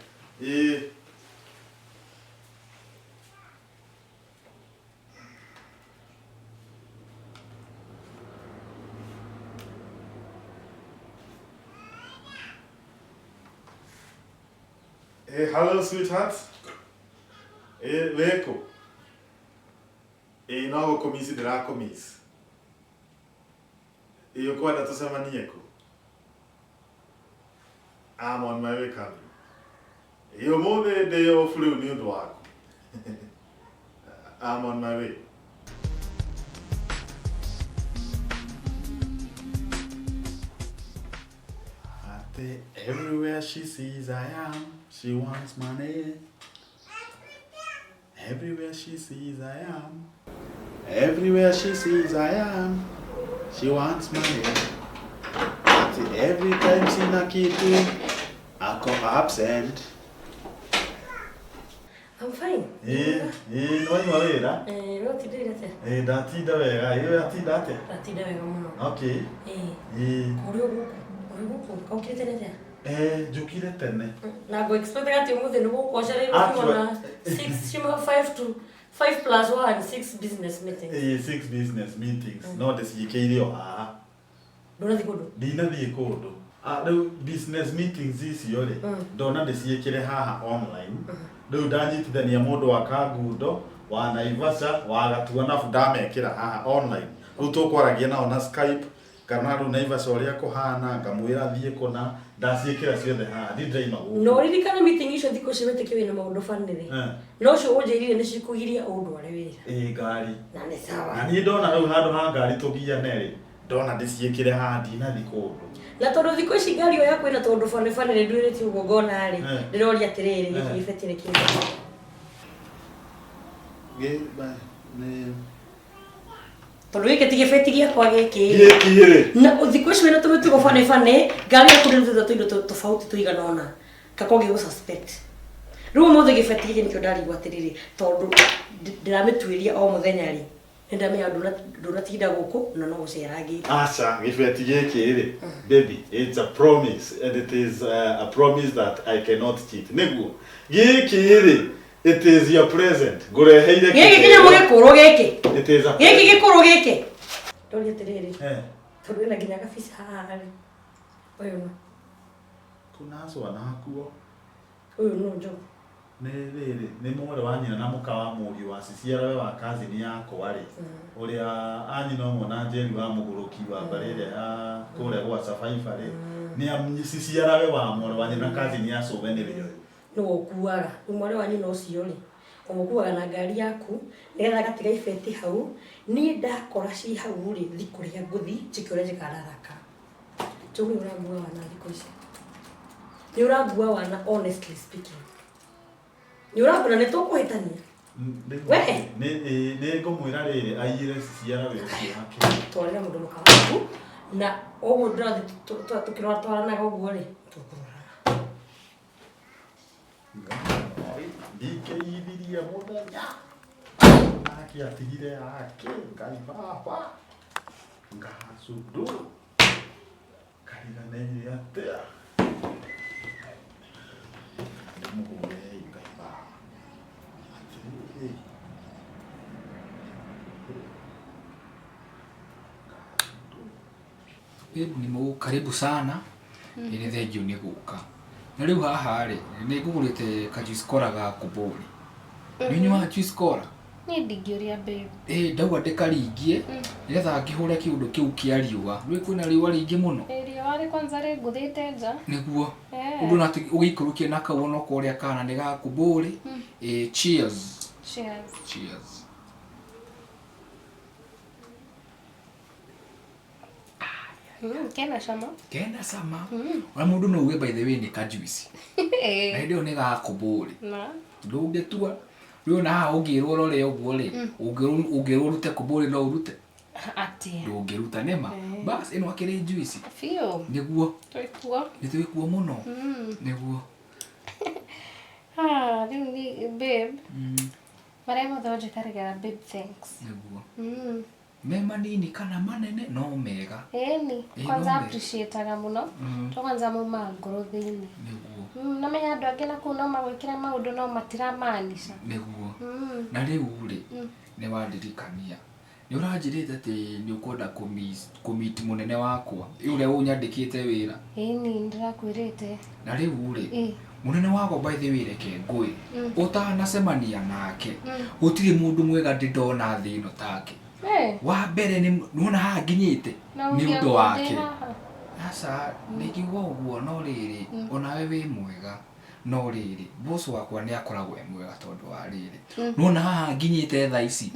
Hello sweetheart. Weko. No gũkũmici ndĩrakũmici. Ũkwenda tũcemanie kũ? I'm on my way coming. Yo mothe day off riu ni undu waku. I'm on my way. Everywhere she sees I am, she wants money. Everywhere she sees I am. Everywhere she sees I am, she wants money. But every time sina kitu, ako absent. I'm fine. No ima wira? No tidire te. Ndatinda wega, iyo yatinda atia? Ndatinda wega muno. Okay. Uri guku, kaukire tene te. Njukire tene. Na go expect ati umuthi ni guku ocereirwo kuona 6 shima 5 to 5 plus 1 6 business meetings. 6 business meetings. No ndiciyikeirio haha. Ndurathi kundu. Ndinathie kundu. Riu business meetings icio ri ndona ndiciikire haha online. Riu ndanyitithania mundu wa Kangundo wa Naivasha wa Gatua na ndamekira haha online. Riu tukwaragia nao na Skype kana riu Naivasha uria kuhana ngamwira thie kuna ndaciikira ciothe haha ndiraima guku. No ririkana meeting icio thiko cibeteke wina maundu fanire. No cio unjirire ni cikugiria undware wira. Ngari. Na ni sawa. Na ni ndona riu handu ha ngari tugiane ri ndona ndiciikire haha ndinathi kundu. Na tondu thiko ici ngari oya kwina tondu fanire ndwireti ugo ngona ri ndiroria atiriri giki gibetire kindu. Tondu giki tigibetigia kwa giki. Giki ri. Na thiko ici wina tumitugo fanire ngari yakurirutha tuindo tofauti tuiganona kakongi go suspect. Riu mothe gibetigie nikio ndarigwa atiriri tondu ndiramituiria o muthenya ri. Ndamenya nduratinda guku na no gucera ngi. Acha gibeti giki ri. Baby, it's a promise and it is a promise that I cannot cheat. Niguo. Giki ri. It is your present. Ngureheire giki kinya muge kuru giki. It is a giki gikuru giki. Ndori atiriri. Tondu ina nginya gabisa hari. Oyo no. Kunaswa nakuo. Oyo no jo. Nĩ mwarĩ wa nyina na mũka wa mũriũ wa ciciarawe wa kazini yakwa rĩ ũrĩa anyina ũmwe na Njeri wa mũgũrũki wa mbarĩ ĩrĩa ya kũrĩa gwa Sabaiba rĩ nĩ ciciarawe wa mwarĩ wa nyina na kazini ya Covenĩrĩ no ũkuaga mwarĩ wa nyina ũcio rĩ ũmũkuaga na ngari yaku nĩgetha gatiga ibeti hau niĩ ndakora ci hau rĩ thikũ rĩa ngũthi njĩke ũrĩa njĩkarathaka njogu nĩ ũrangua wana thikũ ici nĩ ũrangua wana honestly speaking. Nyura ne tukuhitania. We nĩ ngũmwĩra rĩrĩ aiyĩre ciciarawe ũcio wake. Twarĩra mũndũ mũka waku na ũguo ndĩrathi tũkĩrora twaranaga ũguo rĩ tũkũrorana. Ndikĩithirie mũthenya nake atigire yake Ngai baba ngacundu kariganĩire atĩa ndĩmũhũre Ngai baba. Ni karibu sana ile thengio ni guka na riu haha ri ni ngugurite kajuice kora ga kuburi ni nywa juice kora ni ndingĩũria babe ndauga ndikaringie nigetha ngihure kiundu kiu kia riua rwi kwina riua ringi muno riua ri kwanza ri nguthite nja niguo undu na ugikurukie na kawono koria kana ni ga kuburi cheers cheers cheers. Kena sama. Kena sama. Ona mundu no uge by the way ni kajuice. Na ndio ni ga kuburi. Na. Ndungetua. Riu na ungirwo rore uguo ri. Ungirwo rute kuburi no urute. Atia. Ndungiruta nema. Bas ino akiri juice. Fio. Niguo. Twikuo. Ni twikuo muno. Niguo. Riu ni babe. Maria mothe onjekarigara babe thanks. Niguo. Mema nini kana manene no mega. Ni kwanza appreciate muno. To kwanza muma ngorothi-ini. Niguo. Na menya andu angi na kuo no magwikira maundu no matiramanisha. Niguo. Na riu ri ni wandirikania. Ni uranjirite ati ni ukwenda kumit munene wakwa. Uria unyandikite wira. Ni ndirakwirite. Na riu ri munene wako by the way reke ngui. Utanacemania nake. Gutiri mundu mwega ndindona thino take. Wa mbere ni nuona ha nginyite ni undu wake. Asa nikiuga uguo no riri ona we wi mwega no riri boss wakwa ni akoragwo mwega tondu wa riri nona haha nginyite tha ici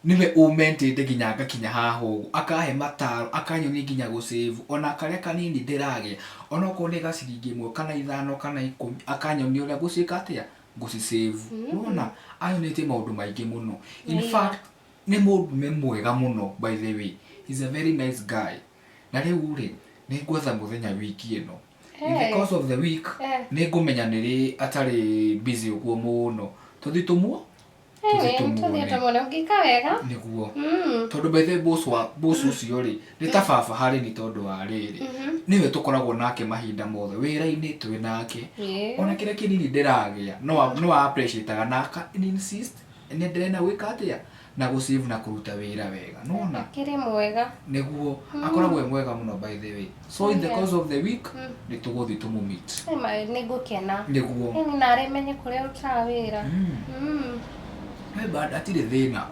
niwe umentete nginya ngakinya haha ugu akahe mataro akanyoni nginya go save ona karia kanini ndiragia ona ko ne gaciringi imwe kana 5 kana 10 akanyoni uria gucika atia guci save nona ayonete maundu maingi muno in fact ni mundu mwega muno by the way he's a very nice guy na riu ri ni ngwetha muthenya wiki ino in the course of the week ni ngumenya niri atari busy uguo muno tuthitumwo ngika wega niguo tondu by the boss ucio ri ni ta baba hari ni tondu wa riri niwe tukoragwo nake mahinda mothe wira-ini twi nake ona kire kinini ndiragia no appreciate na insist ni ndena gwika atia na go save na kuruta wira wega nona kire mwega niguo akoragwo mwega muno by the way so in the course of the week ni tuguthi tumu meet nigukena niguo ni nare menye kuria utawira bad atire thina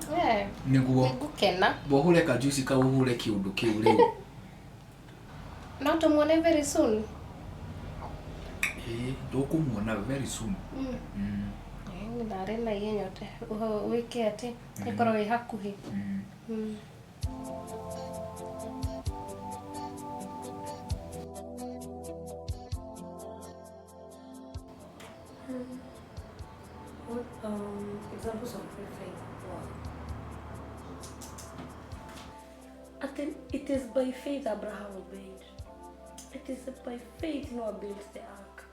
niguo nigukena bohure ka juice ka uhure kiundu kiu riu no tumuone very soon ndukumuona very soon nare na yenyote wiki ati ikoro wi hakuhi Examples of faith. It is by faith Abraham obeyed. It is by faith Noah built the ark.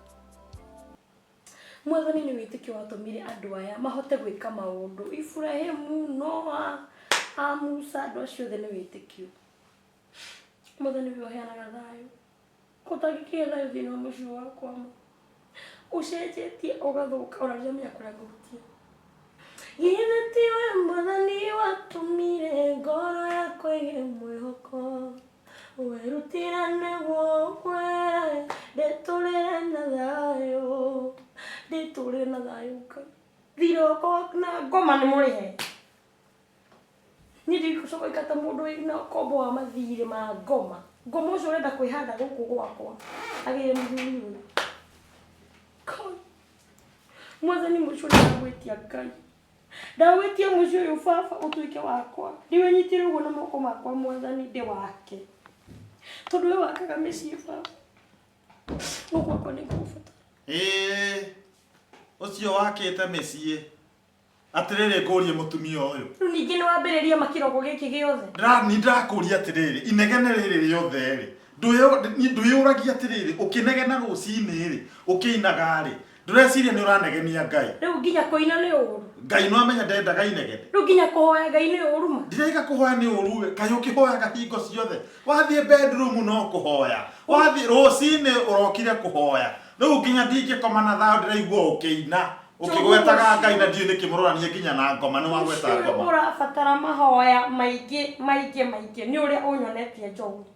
Mwathani ni witikio watumire andu aya mahote gwika maundu. Ibrahimu, Noah, Musa, andu acio the ni witikio. Mwathani wi oheanaga thayu. Kutagikie thayu thini wa muciĩ wakwa. Ucenjetie ugathuka ona jamia kuragutia. Yinetiwe Mwathani watumire ngoro yakwa ige mwihoko. Werutirane gokwe ndetulire na thayu. Ndetulire na thayu ka. Thiroko na ngoma ni murihe. Ni ndikucoka ikata mundu ina kombo wa mathire ma ngoma. Ngoma ucio urenda kwihanda guku gwakwa. Agire muthuri uyu. Mwathani mucio ndagwitia Ngai. Ndagwitia mucio uyu baba utuike wakwa. Ndiwe nyitire uguo na moko makwa Mwathani ndi wake. Tondu we wakaga mĩciĩ baba. Uguo kwa ni ngufata. Ucio wakite mĩciĩ. Atiriri ngurie mutumia uyu. Riu ningi ni wambiriria makiroko giki giothe. Ndakuria atiriri inegene riri riothe ri. Nduyuragia atiriri ukinegena rucini ri ukinaga ri. Ndureciria ni uranegenia Ngai. Riu nginya kuina ni uru. Ngai no amenya ndendaga inegene. Riu nginya kuhoya Ngai ni uru ma. Ndireka kuhoya ni uru Ngai ukihoyaga hingo ciothe. Wathie bedroom no kuhoya. Wathie rucini urokire kuhoya. Riu nginya ndingikoma na thao ndiraigua ukiina. Ukigwetaga Ngai na ndiye nikimurorania nginya na ngoma ni wagweta ngoma. Urabatara mahoya maingi ni uria unyonetie Njogu.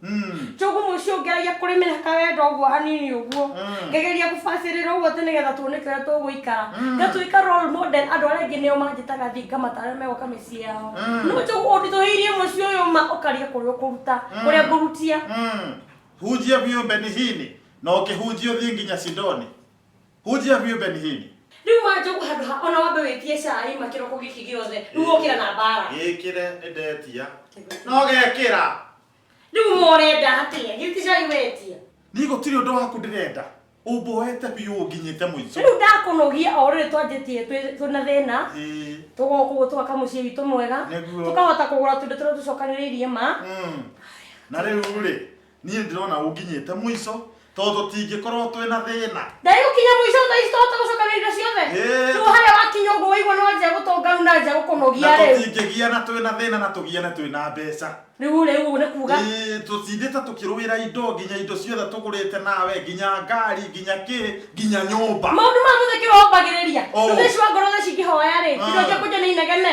Njogu mucio ngeragia kurimira kawendo uguo hanini uguo. Ngegeria kubacirira uguo tene getha tuonekere tuguikara. Ngatuika role model andu aria ngi nio manjitaga thinga matare megoka mĩciĩ yao. No Njogu ondithuirie mucio uyu ma ukaria kuria kuruta kuria ngurutia. Hujia biyo Benihini na ukihujia uthie nginya Sidoni. Hujia biyo Benihini. Riu Njogu handu ha ona wambe witie cai makiroko giki giothe riu ukira na bara gikire ndetia no gekira riu morenda atia giti cai wetia ni gutiri undu waku ndirenda umboete biu nginyite muico riu ndakunogia orire twanjitie twina thina tugoku twaka muciĩ witu mwega tukahota kugura tundu turia tucokaniriirie ma na riu ri ni ndirona unginyite muico tondu tingikorwo twina thina ndaigukinya muico thaicitota gucokanirira ciothe riu haria wakinya uguo waigua no nja gutonganu na nja gukunogia riu tingigiana twina thina na tugiane twina mbeca riu ni kuga tutindite tukiruira indo nginya indo ciothe tugurite nawe nginya ngari nginya nyumba maundu ma muthekiro ombagiriria thicwa ngoro tha cingihoya ri indo cia kuja ni inegene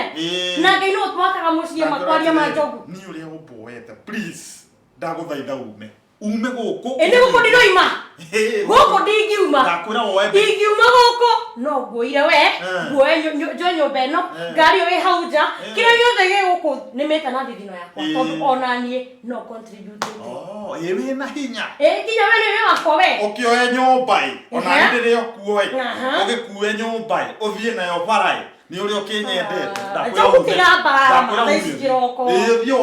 na Ngai no twakaga muciĩ makwaria ma Njogu ni uria umboete please ndaguthaitha ume ume gũkũ ene gũkũ ndinoima gũkũ ndingiuma ndakwĩra woe ndingiuma gũkũ no nguoire we nguoe njoe nyũmba ĩno ngari ĩyo ĩ hau nja kĩrĩa gĩothe gĩ gũkũ nĩmĩte na thithino yakwa tondũ ona niĩ no contribute ĩ wĩna hinya nginya we nĩwe wakwa we ũkĩoe nyũmba ĩ ona hĩndĩ ĩrĩa ũkuo ĩ ũgĩkue nyũmba ĩ ũthiĩ nayo bara ĩ nĩ ũrĩa ũkĩnyendete ndakwĩra tiga mbara thaa ici kĩroko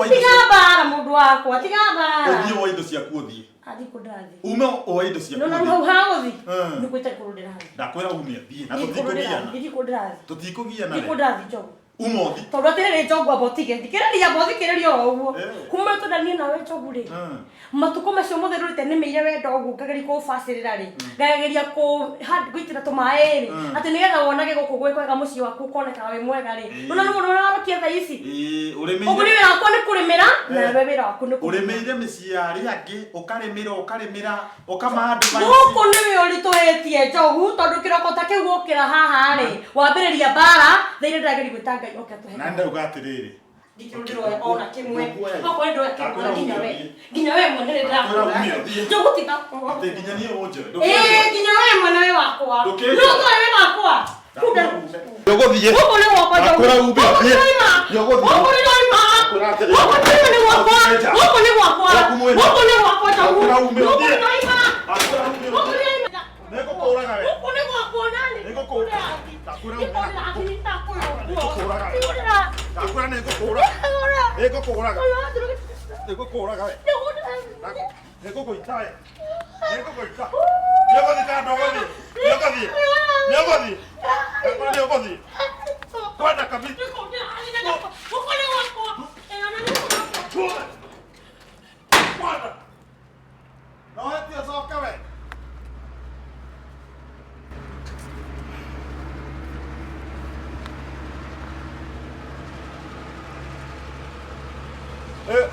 tiga mbara mũndũ wakwa tiga mbara ũthiĩ woe indo ciaku ũthiĩ athiko ndathi ume woe indo ciaku no hau hagũthi nĩ kwĩte kũrũndĩra hathi ndakwĩra ume thiĩ na tũtikũgiana tũtikũgiana ndiko ndathi njogu umothi tondũ atĩrĩrĩ njogu amba ũtige thikĩrĩria amba ũthikĩrĩria o ũguo kuma tũndanie nawe njogu rĩ matukũ macio mothe rũrĩte nĩmĩire wendo ũguo ngageria kũbacĩrĩra rĩ ngageria gũitĩra tũmaĩ rĩ atĩ nĩgetha wonage gũkũ gwĩ kwega mũciĩ waku ũkonekaga wĩ mwega rĩ nona nĩ mũndũ ũrarokia thaa ici ũguo nĩ wĩra wakwa nĩ kũrĩmĩra nawe wĩra waku nĩ ũrĩmĩire mĩciĩ ya arĩa angĩ ũkarĩmĩra ũkamaandũ gũkũ nĩwe ũritũhĩtie njogu tondũ kĩroko ta kĩu gũkĩra haha rĩ wambĩrĩria mbara thĩinĩ ndageri gwĩta Ngai oke tũhe na ndauga atĩrĩrĩ ndikĩrũndĩrwo ona kĩmwe okorwo ndũe kĩmwe nginya we mwene nĩ ndakũra njogu ti ndakũra nginya niĩ ũnjĩre nginya we mwene wĩ wakwa no tũe wĩ wakwa ndũgũthiĩ gũkũ nĩ gwakwa njogu ndakũra umbe gũkũ nĩ wakwa gũkũ nĩ gwakwa njogu gũkũ nĩ nĩngũkũraga we gũkũ nĩ gwakwa nani nĩngũkũraga we nĩngũgũita nĩũgũthiĩ kana ndũgũthiĩ kwenda kabisa kwenda no hetia coka we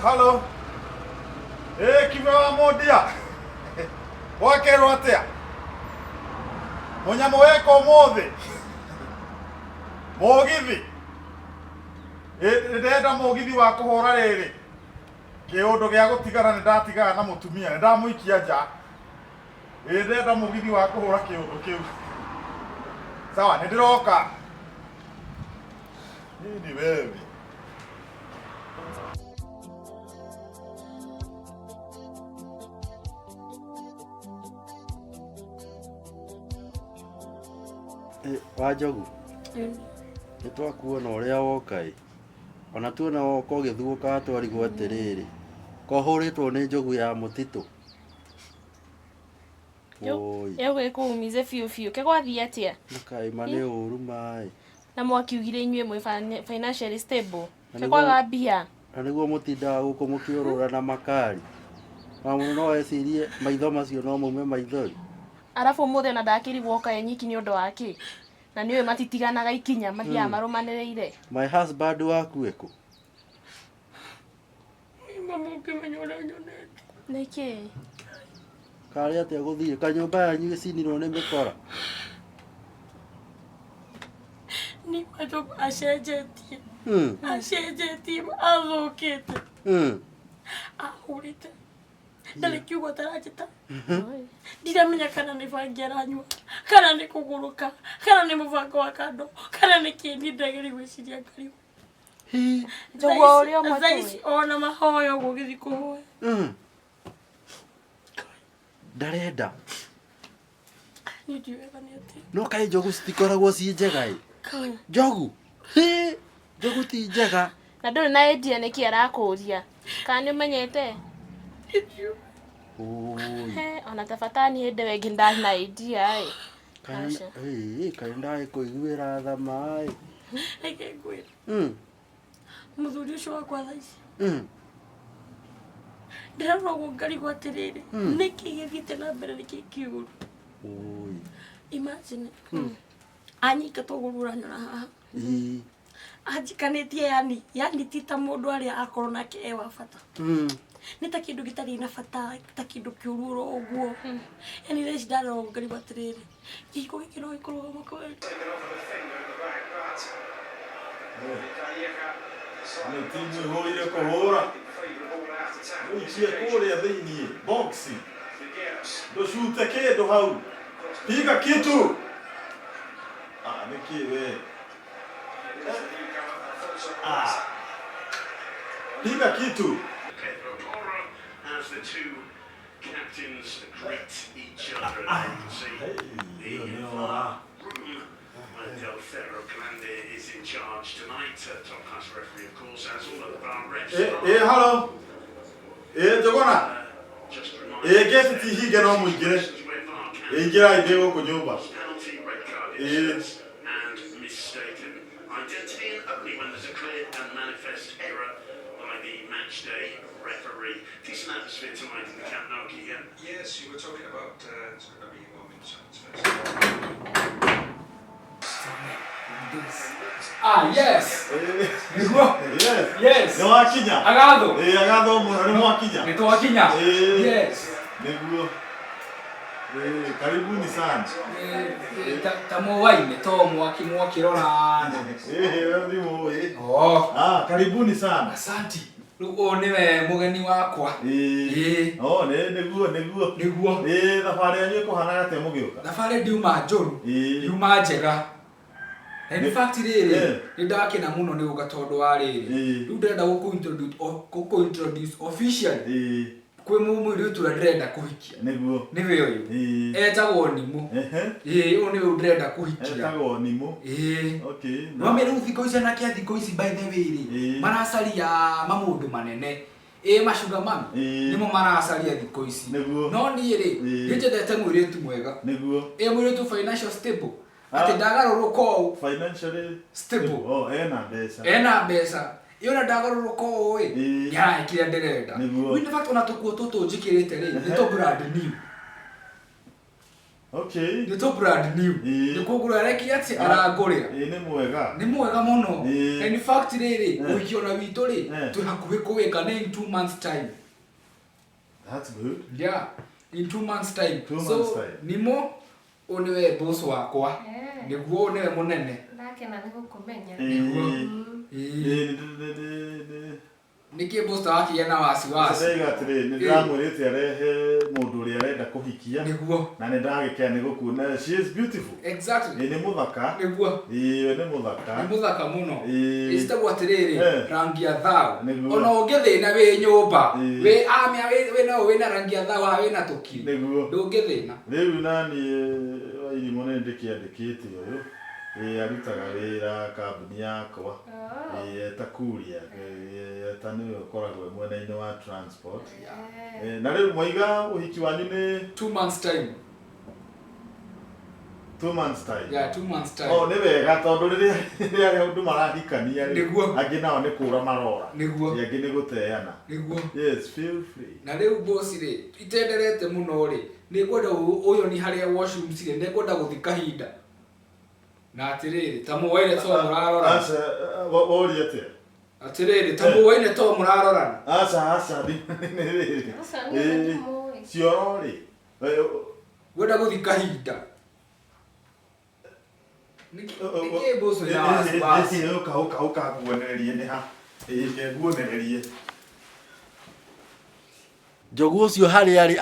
halo kibe wa mũndia wakerwo atĩa mũnyamũ weka ũmũthĩ mũgithi ndĩrenda mũgithi wa kũhũra rĩrĩ kĩũndũ gĩa gũtigana nĩ ndatigaga na mũtumia nĩ ndamũikia nja ndĩrenda mũgithi wa kũhũra kĩũndũ kĩu sawa nĩ ndĩroka nini wewe Wanjogu nĩ twakuona ũrĩa woka ĩ ona tuona woka ũgĩthuũka twarigwo atĩrĩrĩ kohũrĩtwo nĩ njogu ya mũtitũ ĩgwĩkũumize biũ biũ kĩgwathiĩ atĩa kaima nĩ ũru maĩ na mwakiugire inyuĩ mwĩ financially stable kĩkwaga mbia na nĩguo mũtindaga gũkũ mũkĩũrũra na makari mamũno no ecirie maitho macio no maume maithori arabu mũthĩ ona ndakĩrigwo kae nyiki nĩ ũndũ wake na nĩwe matitiganaga ikinya mathiaga marũmanĩrĩire my husband waku ĩkũ mama ũkĩmenya ũrĩa nyonete nĩkĩ karĩ atĩa gũthiĩ kanyũmba yanyu gĩcinirwo nĩ mĩkora nĩ Wanjogu acenjetie athũkĩte ahũrĩte ndarĩ kiugo taranjĩta ndiramenya kana nĩ bangi aranyua kana nĩ kũgũrũka kana nĩ mũbango wa kando kana nĩ kĩni ndageri gwĩciria ngari njogu ũrĩa ũmwe ona mahoya ũguo gĩthi kũhoya ndarenda nĩ ndiwega nĩ atĩ no kaĩ njogu citikoragwo ciĩ njega ĩ njogu njogu ti njega na ndũrĩ na idea nĩkĩ arakũria kana nĩ ũmenyete ona tabatani hĩndĩ wengĩ ndarĩ na idea kaĩ ndarĩ kũiguĩra tha maĩ reke ngwĩre mũthuri ũcio wakwa thaa ici ndĩrarora ũguo ngarigwo atĩrĩrĩ nĩkĩ gĩthiĩte na mbere nĩkĩ kĩũru imagine anyika tũgũrũranyora haha anjikanĩtie yani ti ta mũndũ arĩa akorwo nake e wa bata nĩ ta kĩndũ gĩtarĩ na bata ta kĩndũ kĩũru oro ũguo yani rĩci ndarora ngarigwo atĩrĩrĩ gĩko gĩkĩ no gĩkũrũgama kweli nĩ timu ĩhũrire kũhũra Uikie kũrĩa thĩiniĩ boxi. Ndũcute kĩndũ hau. Piga kitu. Nĩkĩ we. Piga kitu. As the two captains greet each other, and you see the far room where Del Ferro Grande is in charge tonight. Top class referee, of course, as all of the bar refs. Hello. Jogona. Get tihi geno muigire. Ingira ide gũkũ nyũmba. Penalty, red card issues, and mistaken identity, and only when there's a clear and manifest error by the match day referee. Decent atmosphere tonight in the Camp Nou, Keegan. Yes, you were talking about it's going to be 1 minute silence first. Yes. Niguo. Yes. Nĩ wakinya. Agatho. Agatho mũno nĩ mwakinya. Nĩ twakinya. Yes. Niguo. Karibuni sana. Tamuwaine to mwakirora. Karibuni sana. Asante. Rugo niwe mugeni wakwa. Niguo. Thabarĩ yanyu ĩkũhana atĩa mũgĩũka? Thabarĩ ndiuma njũru. Ndiuma njega. In fact rĩrĩ nĩ ndakena mũno nĩ gũka tondũ wa rĩrĩ. Rĩu ndĩrenda gũkũ-introduce officially. Kwĩ mũirĩtu ũrĩa ndĩrenda kũhikia. Nĩguo. Nĩwe ũyũ. Etagwo Nimũ. Ũyũ nĩwe ndĩrenda kũhikia. Etagwo Nimũ. Okay. No me rĩu thikũ ici anake a thikũ ici by the way rĩ maracaria mamũndũ manene. Macuga mami. Nĩmo maracaria thikũ ici. No niĩ rĩ nĩnjendete mũirĩtu mwega. Nĩguo. Mũirĩtu financial stable. Ati ndagarũrũka ũũ. Financially stable. Ena mbeca. Ena mbeca. Yona ndagarũrũka ũũ ĩ. Nĩarekire ndĩrenda. In fact ona tũkuo tũtũ njĩkĩrĩte rĩ nĩ to brand new. Okay. Nĩ to brand new. Nĩ kũgũra arekire atĩ arangũrĩra. Nĩ mwega. Nĩ mwega mũno. In fact rĩrĩ ũhiki ona witũ rĩ twĩ hakuhĩ kũwĩka nĩ in 2 months time. That's good. Yeah. In 2 months time. 2 months time. Nimo uniwe boss wakwa. Niguo niwe munene. Ndakena nĩ gũkũmenya. Nĩkĩ boss wake na wasiwasi. Ndaiga atĩrĩ nĩ ndamwĩrĩte arehe mũndũ ũrĩa arenda kũhikia. Nĩguo. Na nĩ ndagĩkena nĩ gũkuona she is beautiful. Exactly. Nĩ mũthaka. Nĩguo. Nĩ mũthaka. Nĩ mũthaka mũno. Ĩcitagwo atĩrĩrĩ rangi ya thao. Ona ũngĩthĩna wĩ nyũmba. Wĩ amĩa wĩ no wĩ na rangi ya thao wĩ na tũkiri. Nĩguo. Ndũngĩthĩna. Rĩu nani Wairimu nĩ ndĩkĩandĩkĩte ũyũ. Arutaga wĩra kambuni yakwa. Takuria. Nĩwe ũkoragwo mwena-inĩ wa transport. Na rĩu mwaiga ũhiki wanyu nĩ 2 months time. 2 months time. Yeah, 2 months time. Nĩ wega tondũ rĩrĩa andũ marahikania angĩ nao nĩ kũra marora. Angĩ nĩ gũteana. Yes, feel free. Na rĩu boss rĩ itenderete mũno rĩ nĩ ngwenda ũyũ ni harĩa washroom cirĩ nĩ ngwenda gũthi kahinda. Na atĩrĩrĩ tamuwaine to mũrarora. Aca woria atĩa? Atĩrĩrĩ tamuwaine to mũrarorana. Aca cioro rĩ ngwenda gũthi kahinda. Nĩkĩ boss ya wasiwasi. Ũka nguonererie nĩ ha. Nguonererie. Njogu ũcio harĩa arĩ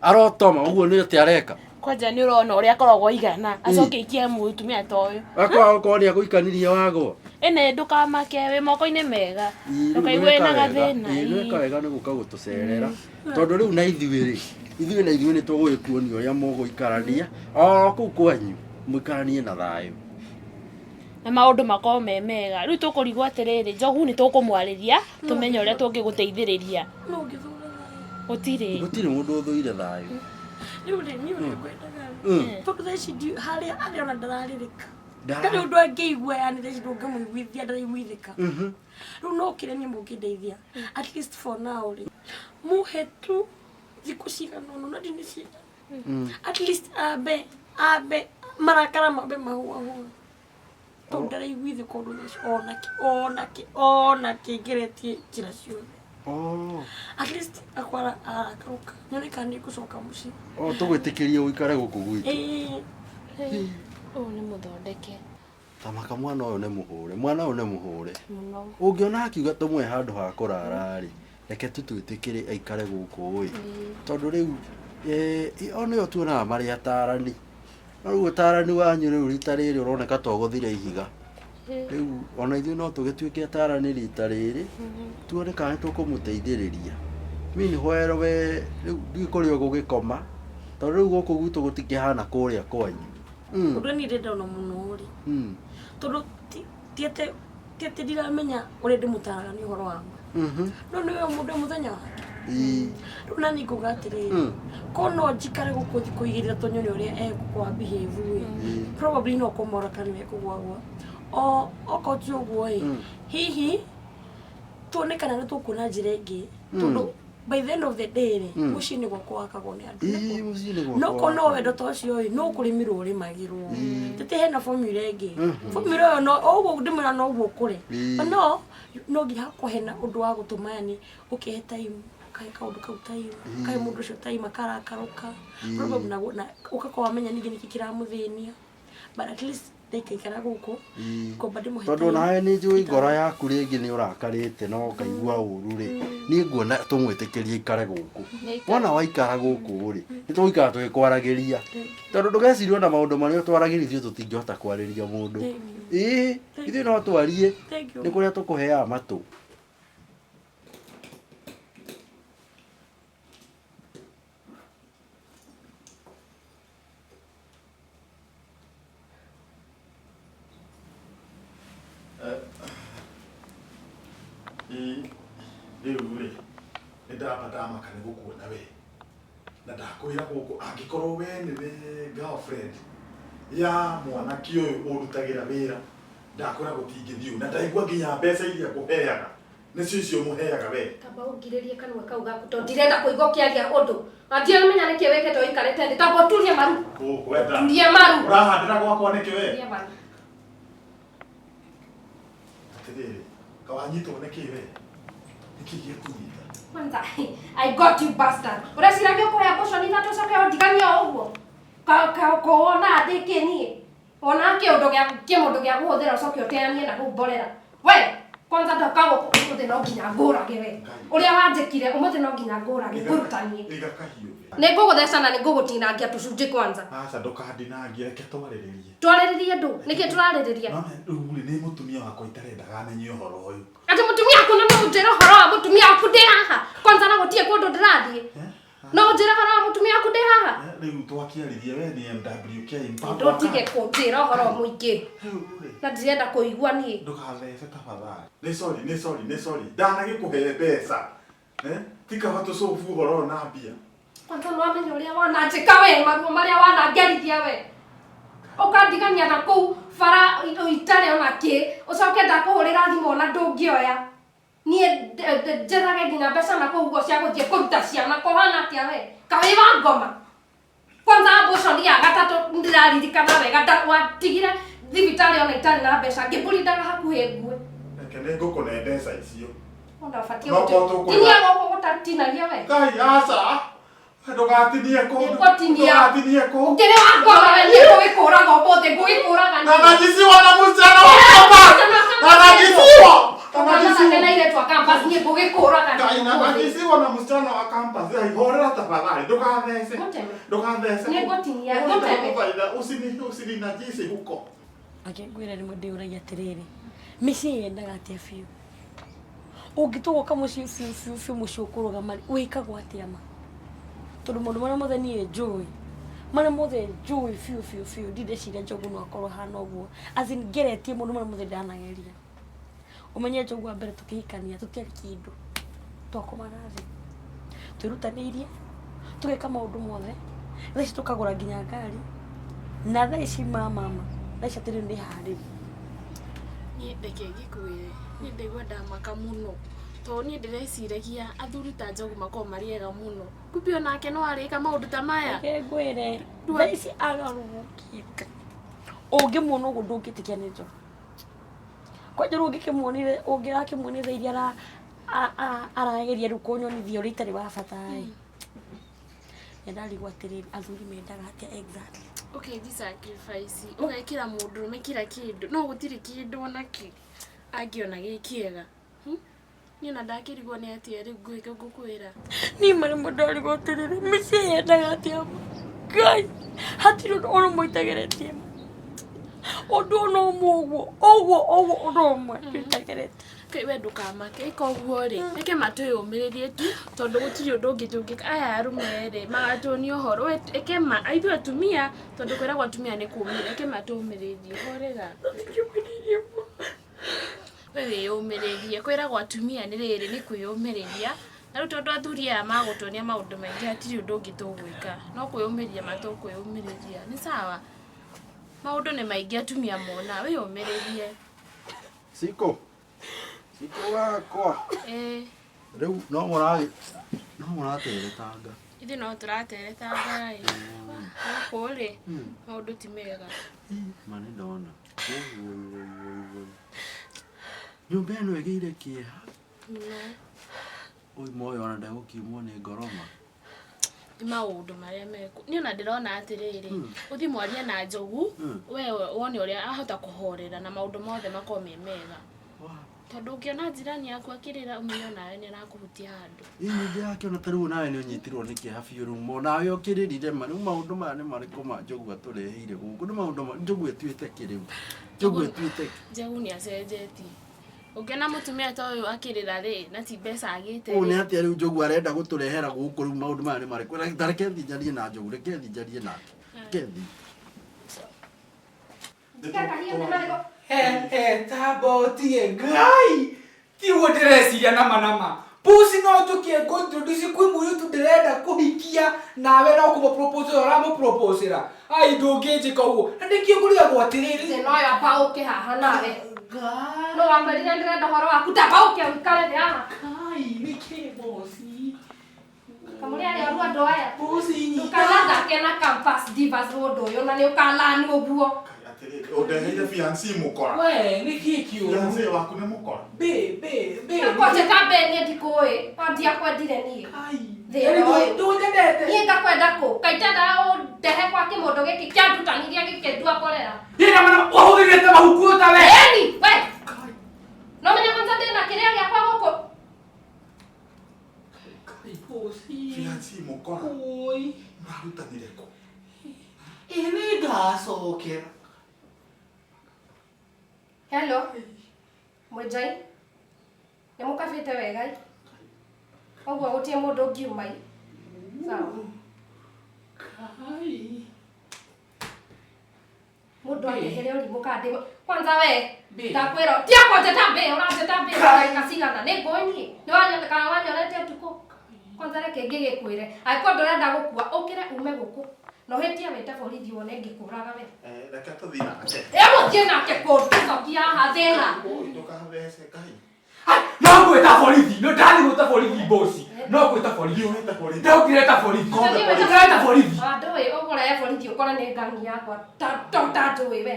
arotoma ũguo nĩ atĩ areka. Kwanja nĩ ũrona ũrĩa akoragwo igana acoke ikie mũtumia ta ũyũ. Akoragwo nĩ agũikanirie wagwo. Ene ndukamake wĩ moko-inĩ mega. Ndũkaigwe na gathĩna. Nĩweka wega nĩ gũka gũtũcerera. Tondũ rĩu na ithuĩ nĩ tũgũgĩkuonia ũrĩa mũgũikarania o kũu kwanyu mũikaranie na thayũ. Na maũndũ makorwo me mega. Rĩu tũkũrigwo atĩrĩrĩ Njogu nĩ tũkũmwarĩria tũmenye ũrĩa tũngĩgũteithĩrĩria. Gũtirĩ mũndũ ũthũire thayũ. Rĩu nĩ ngwendaga. Tondũ theci harĩa ona ndararirĩka. Ndari ũndũ angĩigua yani theci ndũngĩmũiguithia ndaraiguithĩka. Rĩu no kĩrenia mũngĩndeithia. At least for now rĩ. Muhe tu thikũ cigana ũna na ndini cigana. At least abe marakara mabe mahua. Tondũ ndaraiguithĩka ũndũ ũcio ona kĩingĩrĩtie njĩra ciothe. At least akwara arakaruka. Nyone kandi kucoka muci. Tũgwĩtĩkĩrie ũikare gũkũ gwitũ. Nĩ mũthondeke. Tamaka mwana ũyũ nĩ mũhũre. Mwana ũyũ nĩ mũhũre. Ũngĩona akiuga tũmwe handũ ha kũrara rĩ, reke tutwĩtĩkĩre aikare gũkũ tondũ rĩu ona yo tuonaga marĩ atarani no rĩu ũtarani wanyu rĩu rita rĩrĩ ũroneka to gũthira ihiga rĩu ona ithuĩ no tũgĩtuĩke atarani rita rĩrĩ tuone kana tũkũmũteithĩrĩria mimi hwero we rĩu ndiũĩ kũrĩa ũgũgĩkoma tondũ rĩu gũkũ gwitũ gũtikĩhana kũrĩa kwanyu ũndũ nĩ ndĩrona mũno rĩ tondũ tiete ndiramenya ũrĩa ndĩmũtaraga nĩ ũhoro wa no nĩwe mũndũ mũthenya wake rĩu na nĩ nguga atĩrĩrĩ ko no njikare gũkũ thikũ igĩrĩ to nyone ũrĩa egũkwa behave probably no kũmora kana nĩ kũgwagwa okorwo ti ũguo hihi tuone kana nĩ tũkuona njĩra ĩngĩ tondũ by the end of the day muciĩ nĩ gwakwa wakagwo nĩ andũ no ko no wendo ta ũcio no kũrĩmirwo ũrĩmagĩrwo tete hena formula ĩngĩ formula ĩyo no ũguo ndĩmwĩra no ũguo kũrĩ no nginya hakorwo hena ũndũ wa gũtũma yani ũkĩhe time kaĩ kaũndũ kau time kaĩ mũndũ ũcio time akarakarũka probably na ũgakorwo wamenya ningĩ nĩkĩ kĩramũthĩnia but at least ndaikaikara gũkũ ngomba ndĩmũhe tondũ nawe nĩ njũĩ ngoro yaku rĩngĩ nĩ ũrakarĩte no ũkaigua ũru rĩ niĩ nguona tũmwĩtĩkĩrie ikare gũkũ wona waikara gũkũ rĩ nĩ tũgũikara tũgĩkwaragĩria tondũ ndũgecirie ona maũndũ marĩa ũtwaragĩria ithuĩ tũtingĩhota kwarĩria mũndũ ithuĩ no twarie nĩ kũrĩa tũkũheaga matũ rĩu rĩ nĩ ndabata makane gũkuona we na ndakwĩra gũkũ angĩkorwo we nĩwe girlfriend ya mwanake ũyũ ũrutagĩra wĩra ndakwĩra gũtingĩthiĩ na ndaigua nginya mbeca iria ngũheaga nĩcio icio mũheaga we kamba ũngirĩrie kanua kau gaku to ndirenda kũigua ũkĩaria ũndũ na ndiramenya nĩkĩ wĩkĩte ũikarĩte thĩ tamba ũturie maru turie maru ũrahandĩra gwakwa nĩkĩ we atĩrĩrĩ kawanyitwo nĩkĩ we Kwanza, I got you bastard. Uraciragia kuhea mboco ni thatu coke ondigania uguo. Kuona athĩke niĩ. Ona kĩũndũ gĩa gũhũthĩra coke ũteanie na kũu mborera. We, kwanza ndoka gũkũ ũmũthĩ no nginya ngũrage we. Ũrĩa wanjĩkire ũmũthĩ no nginya ngũrage ngũrutanie. Nĩ ngũgũtheca na nĩ ngũgũtinangia tũcunjĩ kwanza. Aca ndũkandinangia reke twarĩrĩrie. Twarĩrĩrie ndũ, nĩkĩ tũrarĩrĩria? No rĩu nĩ mũtumia wakwa itarendaga amenye ũhoro ũyũ. Ati mutumia waku no njĩra ũhoro wa mutumia waku ndĩ haha. Kwanza na gũtirĩ kũndũ ndĩrathiĩ. No njĩra ũhoro wa mutumia waku ndĩ haha. Rĩu twakĩarĩrie we nĩ MWK mpaka. Ndũtige kũnjĩra ũhoro mũingĩ. Na ndirenda kũigua niĩ. Ndũgathece tafadhali. Nĩ sorry. Ndanagĩkũhe mbeca. Tika watu sofu ũhoro na mbia. Kwanza no amenye ũrĩa wananjĩka we maruo marĩa wanangerithia we. Ũkandigania na kũu bara itarĩ ona kĩ ũcoke ndakũhũrĩra thimũ ona ndũngĩoya niĩ njethage nginya mbeca na kũu ũguo cia gũthiĩ kũruta ciana kũhana atĩa we kawĩ wa ngoma kwanza mboco ni ya gatatũ ndĩraririkana wega watigire thibitarĩ ona itarĩ na mbeca ngĩkũrindaga hakuhĩ ngue reke nĩ ngũkũne mbeca icio ona ũbatiĩ gũtinia gũkũ gũtatinagia we Ngai aca ndũgatinie kũndũ ndũgatinie kũndũ ũkĩrĩ wa ngoma we niĩ ngũgĩkũraga ũmũthĩ ngũgĩkũraga nanajisiwa na mũciano wa campus nanajisiwa na ile tu campus niĩ ngũgĩkũraga nanajisiwa na mũciano wa campus horera tafadhali ndũgathece nĩ ngũtinia gũteme usininajisi huko akĩngwĩra rĩmwe ndĩũragia atĩrĩrĩ mĩciĩ yendaga atĩa biũ ũngĩtũgũka mũciĩ biũ mũciĩ ũkũrũgama wĩkagwo atĩa ma tondũ maũndũ marĩa mothe niĩ njũĩ marĩa mothe njũĩ biũ ndindeciria Njogu no akorwo hana ũguo as in ngeretie maũndũ marĩa mothe ndanageria ũmenye Njogu wa mbere tũkĩhikania tũtiarĩ kĩndũ twakomaga thĩ twĩrutanĩirie tũgeka maũndũ mothe thaa ici tũkagũra nginya ngari na thaa ici mama thaa ici atĩrĩ nĩ harĩ niĩ ndeke ngĩkwĩre niĩ ndaigua ndamaka mũno to niĩ ndĩreciragia athuri ta Njogu makorwo marĩ ega mũno kumbe onake no arĩka maũndũ ta maya ngwĩre thaa ici agarũrũkĩte ũngĩmuona ũguo ndũngĩtĩkia nĩ Njogu kwanja rĩu ũngĩrakĩmuonire thaa iria arageria rĩu kũnyonithia ũrĩa itarĩ wa bata ndarigwo atĩrĩrĩ athuri mendaga atĩa exactly okay this sacrifice ũgekĩra mũndũrũme kĩra kĩndũ no gũtirĩ kĩndũ onakĩ angĩona gĩ kĩega Niĩ na ndakĩrigwo nĩ atĩa rĩu ngũkwĩra. Niĩ marĩmwe ndarigwo atĩrĩrĩ mĩciĩ yendaga atĩa Ngai hatirĩ ũndũ ona ũmwe itageretie ũndũ ona ũmwe ũguo ũndũ ũmwe itageretie. Kai we ndũkamake ika ũguo rĩ reke matwĩyũmĩrĩrie tu tondũ gũtirĩ ũndũ ũngĩ tũngĩka. Aya arũme rĩ magatuonia ũhoro eke ithuĩ atumia tondũ kwĩragwo atumia nĩ kũũmĩrĩria eke matũũmĩrĩrie horera. We wĩyũmĩrĩrie kwĩragwo atumia nĩ rĩrĩ nĩ kwĩyũmĩrĩria na rĩu tondũ athuri aya magũtuonia maũndũ maingĩ hatirĩ ũndũ ũngĩ tũgwĩka no kwĩyũmĩria matũkwĩyũmĩrĩria nĩ sawa. Maũndũ nĩ maingĩ atumia mona wĩyũmĩrĩrie. Siko wakwa rĩu no mũrateretanga. Ithuĩ no tũrateretanga ĩ gũkũ rĩ maũndũ ti mega. Ma nĩ ndona nyũmba ĩno ĩgĩire kĩeha. Ũyũ moyo ona ndegũkiumwo nĩ ngoroma. Nĩ maũndũ marĩa meko. Niĩ ona ndĩrona atĩrĩrĩ ũthiĩ mwarie na Njogu we wone ũrĩa ahota kũhorera na maũndũ mothe makorwo me mega. Tondũ ũngĩona njirani yaku akĩrĩra ũmenye nawe nĩ arakũhutia handũ. Ningĩ yakĩona ta rĩu nawe nĩ ũnyitirwo nĩ kĩeha biũ rĩu monawe ũkĩrĩrire ma rĩu maũndũ maya nĩ marĩkũ ma Njogu atũreheire gũkũ nĩ maũndũ Njogu ĩtuĩte kĩrĩu. Njogu ĩtuĩte Njogu nĩ acenjetie. Ũngĩona mũtumia ta ũyũ akĩrĩra rĩ na ti mbeca agĩte rĩ. Nĩ atĩa rĩu Njogu arenda gũtũrehera gũkũ rĩu maũndũ maya nĩ marĩkũ. Reke thijarie na Njogu reke thijarie nake. Kethi. Tabotie Ngai tiguo ndĩreciria nama pusi no tũkie introduce kwĩ mũirĩtu ndĩrenda kũhikia nawe no kũmũpropose ũramũproposera ai ndũngĩnjĩka ũguo na nĩkĩo ngũrĩagwo atĩrĩrĩ no yapaũke haha nawe no wamberire ndĩrenda ũhoro waku tapaũke ũikare thĩ haha. Ai nĩkĩ bosi kamũrĩ arĩa ũru andũ aya bosi ndũkanathake na campus divas ũndũ ũyũ na nĩ ũkalani ũguo. Ũndeheire fiancé mũkora. We nĩkĩ kĩũru Fiancé waku nĩ mũkora. Nakwateka beni ndikoe pandia kwendire niĩ. Ndũnyendete. Niĩ ngakwenda kũ? Kaitenda ũndehe kwa kĩmondo gĩkĩ kĩandutanirie gĩkĩndua korera. Ndĩna mana ũhũthĩrĩte mahuku ta we. Eni we. No menya kwanza ndĩna kĩrĩa gĩakwa gũkũ. Fiancé mũkora. Oi. Marutanire kũ? Ĩnĩ ngacokera. Hello. Mwenjai. Nĩ mũkabĩte wega. Ũguo gũtirĩ mũndũ ũngiuma. Sawa. Mũndũ arehere ũrimũ kandĩ. Kwanza we. Ndakwĩra tia kwanjeta mbĩ ũranjeta mbĩ ndagĩka cigana nĩ ngũnyie. Nĩ wanyonekana wanyonete ũtukũ. Kwanza reke ngĩgĩkwĩre. Angĩkorwo ndũrenda gũkua ũkĩre ume gũkũ. No hetia wĩte borithi wone ngĩkũraga we. Reke tũthiĩ nake. Mũthiĩ nake kũnducokia haha thĩna. Ndũkathece Ngai. No ngwĩta borithi no ndathiĩ gwĩta borithi bosi no ngwĩta borithi ndĩreta borithi ndĩreta borithi ndũĩ ũgũre borithi ũkore nĩ ngangi yakwa ta njũĩ we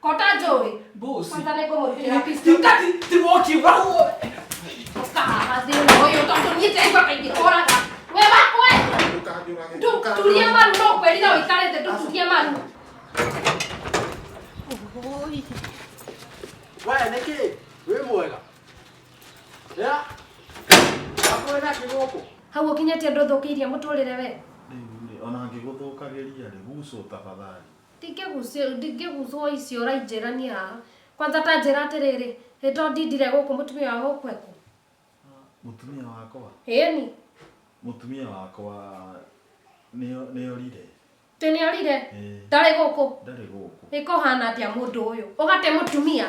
kota njũĩ bosi kwanza nĩ ngũmũrutĩra pistol timokiuga ũkahaha thĩna ũyũ tondũ niĩ ndĩraigua kaingĩ kũraga we wakwe turie maru no kwĩrira ũikare thĩ ndũturie maru. We nĩkĩ wĩ mwega. Ya. Akwenda kĩgũkũ. Hau ũkinyĩtie ndũthũkĩirie mũtũrĩre we. Rĩu ona ngĩgũthũkagĩria rĩ gucũ tafadhali. Ndingĩgucwo icio ũrainjĩrania haha. Kwanza ta njĩra atĩrĩrĩ hĩndĩ ndindire gũkũ mũtumia wa gũkũ ekũ. Mũtumia wakwa. Ĩni. Mũtumia wakwa nĩ orire. Nĩ orire? Ndarĩ gũkũ. Ndarĩ gũkũ. Ĩkũhana atĩa mũndũ ũyũ? Ũgate mũtumia.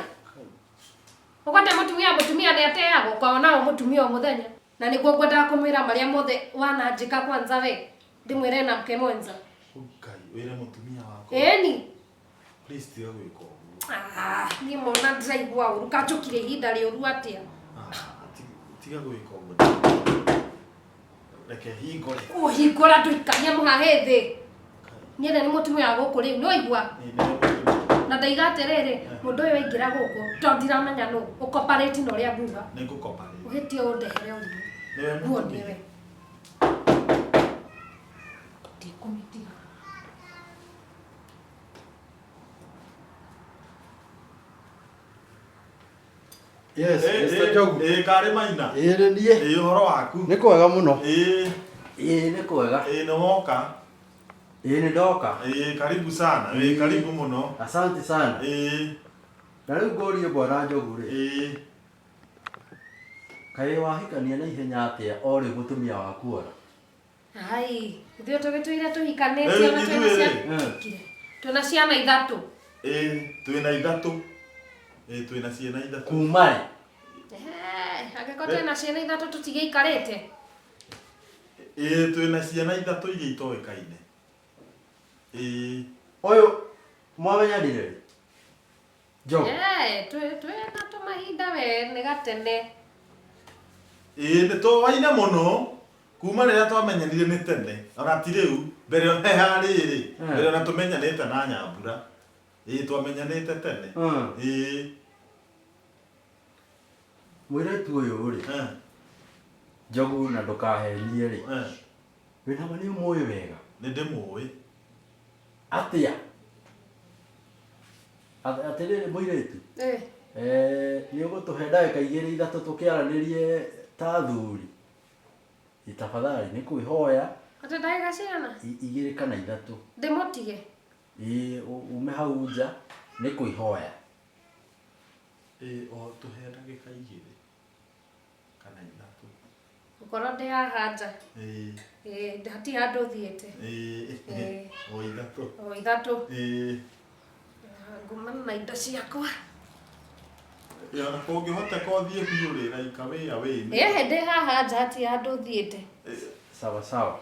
Mũtumia nĩ ateagwo kwao nao mũtumia o mũthenya. Na nĩguo ngwendaga kũmwĩra marĩa mothe wananjĩka kwanza we. Ndĩmwĩre na mke mwenza. Ngai wĩre mũtumia wakwa. Ĩni. Please tiga gwĩka ũguo. Niĩ mona ndĩraigua ũru kanjũkire ihinda rĩũru atĩa. Tiga gwĩka ũguo. Reke hingũre. Ũhingũra ndũikarie mũhahe thĩ. Niĩ nĩ mũtumia wa gũkũ rĩu nĩ waigua. Na ndaiga atĩrĩrĩ mũndũ ũyũ aingĩra gũkũ to ndiramenya nũ ũkoparĩti na ũrĩa nguga. Nĩ ngũkoparĩti. Ũhĩtie ũndehere ũrimũ. Nĩwe mũtumia. Niwe. Ndikũmĩtiga. Yes, Mr. Jogu. Kare Maina. Nie. Horo waku. Nĩ kwega mũno. Nĩ kwega. Nĩ woka. Nĩ ndoka. Karibu sana. Karibu mũno. Asante sana. Na rĩu ngorie bwana Njogu rĩ. Kaĩ wahikania na ihenya atĩa o rĩu mũtumia waku ora? Ai, ithuĩ tũgĩtũire tũhikanĩtie na twĩna ciana. Twĩna ciana ithatũ. Twĩna ithatũ. Twĩna ciana ithatũ. Kuma rĩ? Angĩkorwo twĩna ciana ithatũ tũtigĩikarĩte. Twĩna ciana ithatũ iria itoĩkaine. Ũyũ mwamenyanire rĩ? Njogu. Twĩna tũmahinda we nĩ gatene. Nĩ tũwaine mũno. Kuma rĩrĩa twamenyanire nĩ tene. Ona ti rĩu. Mbere harĩ mbere ona tũmenyanĩte na Nyambura. Twamenyanĩte tene. Mũirĩtu ũyũ rĩ. Njogu na ndũkahenie rĩ. Wĩna ma nĩ ũmũĩ wega. Nĩ ndĩmũĩ. Atĩa? Atĩrĩrĩ mũirĩtu. Nĩ ũgũtũhe ndagĩka igĩrĩ ithatũ tũkĩaranĩrie ta athuri. Tafadhali nĩ kwĩhoya. Atĩ ndagĩka cigana? Igĩrĩ kana ithatũ. Ndĩmũtige. Ume hau nja nĩ kwĩhoya. O tũhe ndagĩka igĩrĩ kana ithatũ. Gũkorwo ndĩ haha nja. Hatirĩ handũ ũthiĩte. O ithatũ. O ithatũ. Ngumana na indo ciakwa. Na kũngĩhoteka ũthiĩ biũ rĩ raika wĩya wĩni. Ndĩ haha nja hatirĩ handũ ũthiĩte. Sawa sawa.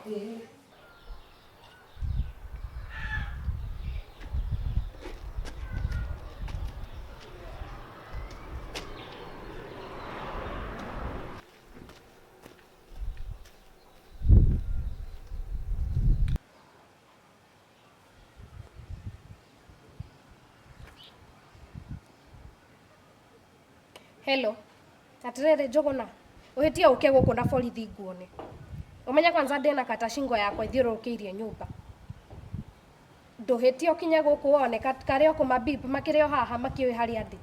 Hello. Atĩrĩrĩ Njũgũna. Ũhĩtia ũke gũkũ na borithi nguone. Ũmenya kwanza ndĩna kata shingo yakwa ithiũrũrũkĩirie nyũmba. Ndũhĩtie ũkinye gũkũ wone karĩa kũmabip makĩrĩ o haha makĩũĩ harĩa ndĩ.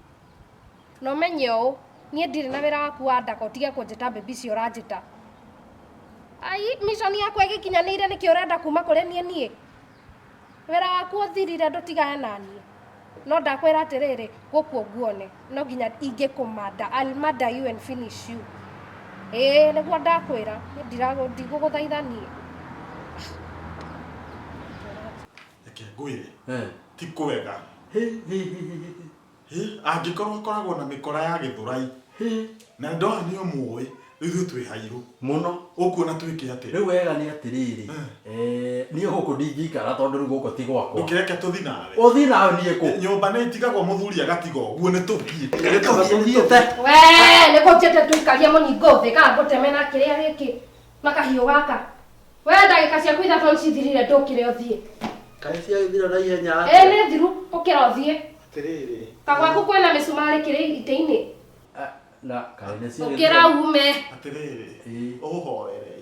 Na ũmenye ũũ, niĩ ndirĩ na wĩra waku wa ndaka ũtige kũnjĩta baby cio ũranjĩta. Ai, mission yakwa ĩgĩkinyanĩire nĩkĩ ũrenda kuma kũrĩ niĩ? Wĩra waku ũthirire ndũtigane na niĩ. No ndakwĩra atĩrĩrĩ, gũkũ nguone, no nginya ingĩkũmanda. I'll murder you and finish you. Nĩguo ndakwĩra, ndigũgũthaithania. Reke ngwĩre, ti kwega. Angĩkorwo akoragwo na mĩkora ya Gĩthũrai, na ndoa nĩ ũmũĩ, ithuĩ twĩ hairũ mũno. Ũkuona twĩke atĩ? Rĩu wega nĩ atĩrĩrĩ, niĩ gũkũ ndingĩikara tondũ rĩu gũkũ ti gwakwa. Ndũkĩreke tũthi nawe. Ũthi nawe niĩ kũ? Nyũmba nĩ itigagwo mũthuri agatiga ũguo nĩ tũthiĩ. Tũthiĩte. Nĩ gũtiĩte tũikarie mũningo thĩ kana ngũteme na kĩrĩa gĩkĩ na kahiũ gaka. Ndagĩka ciaku ithatũ nĩcithirire ndũkĩre ũthiĩ. Kaĩ ciagĩthira na ihenya atĩa? Nĩ thiru, ũkĩra ũthiĩ. Atĩrĩrĩ. Kagwaku kwĩna mĩcumarĩ kĩrĩ itĩ-inĩ. Na kaĩ nĩ ciagĩthira. Ũkĩra ume. Atĩrĩrĩ. Ũhoere.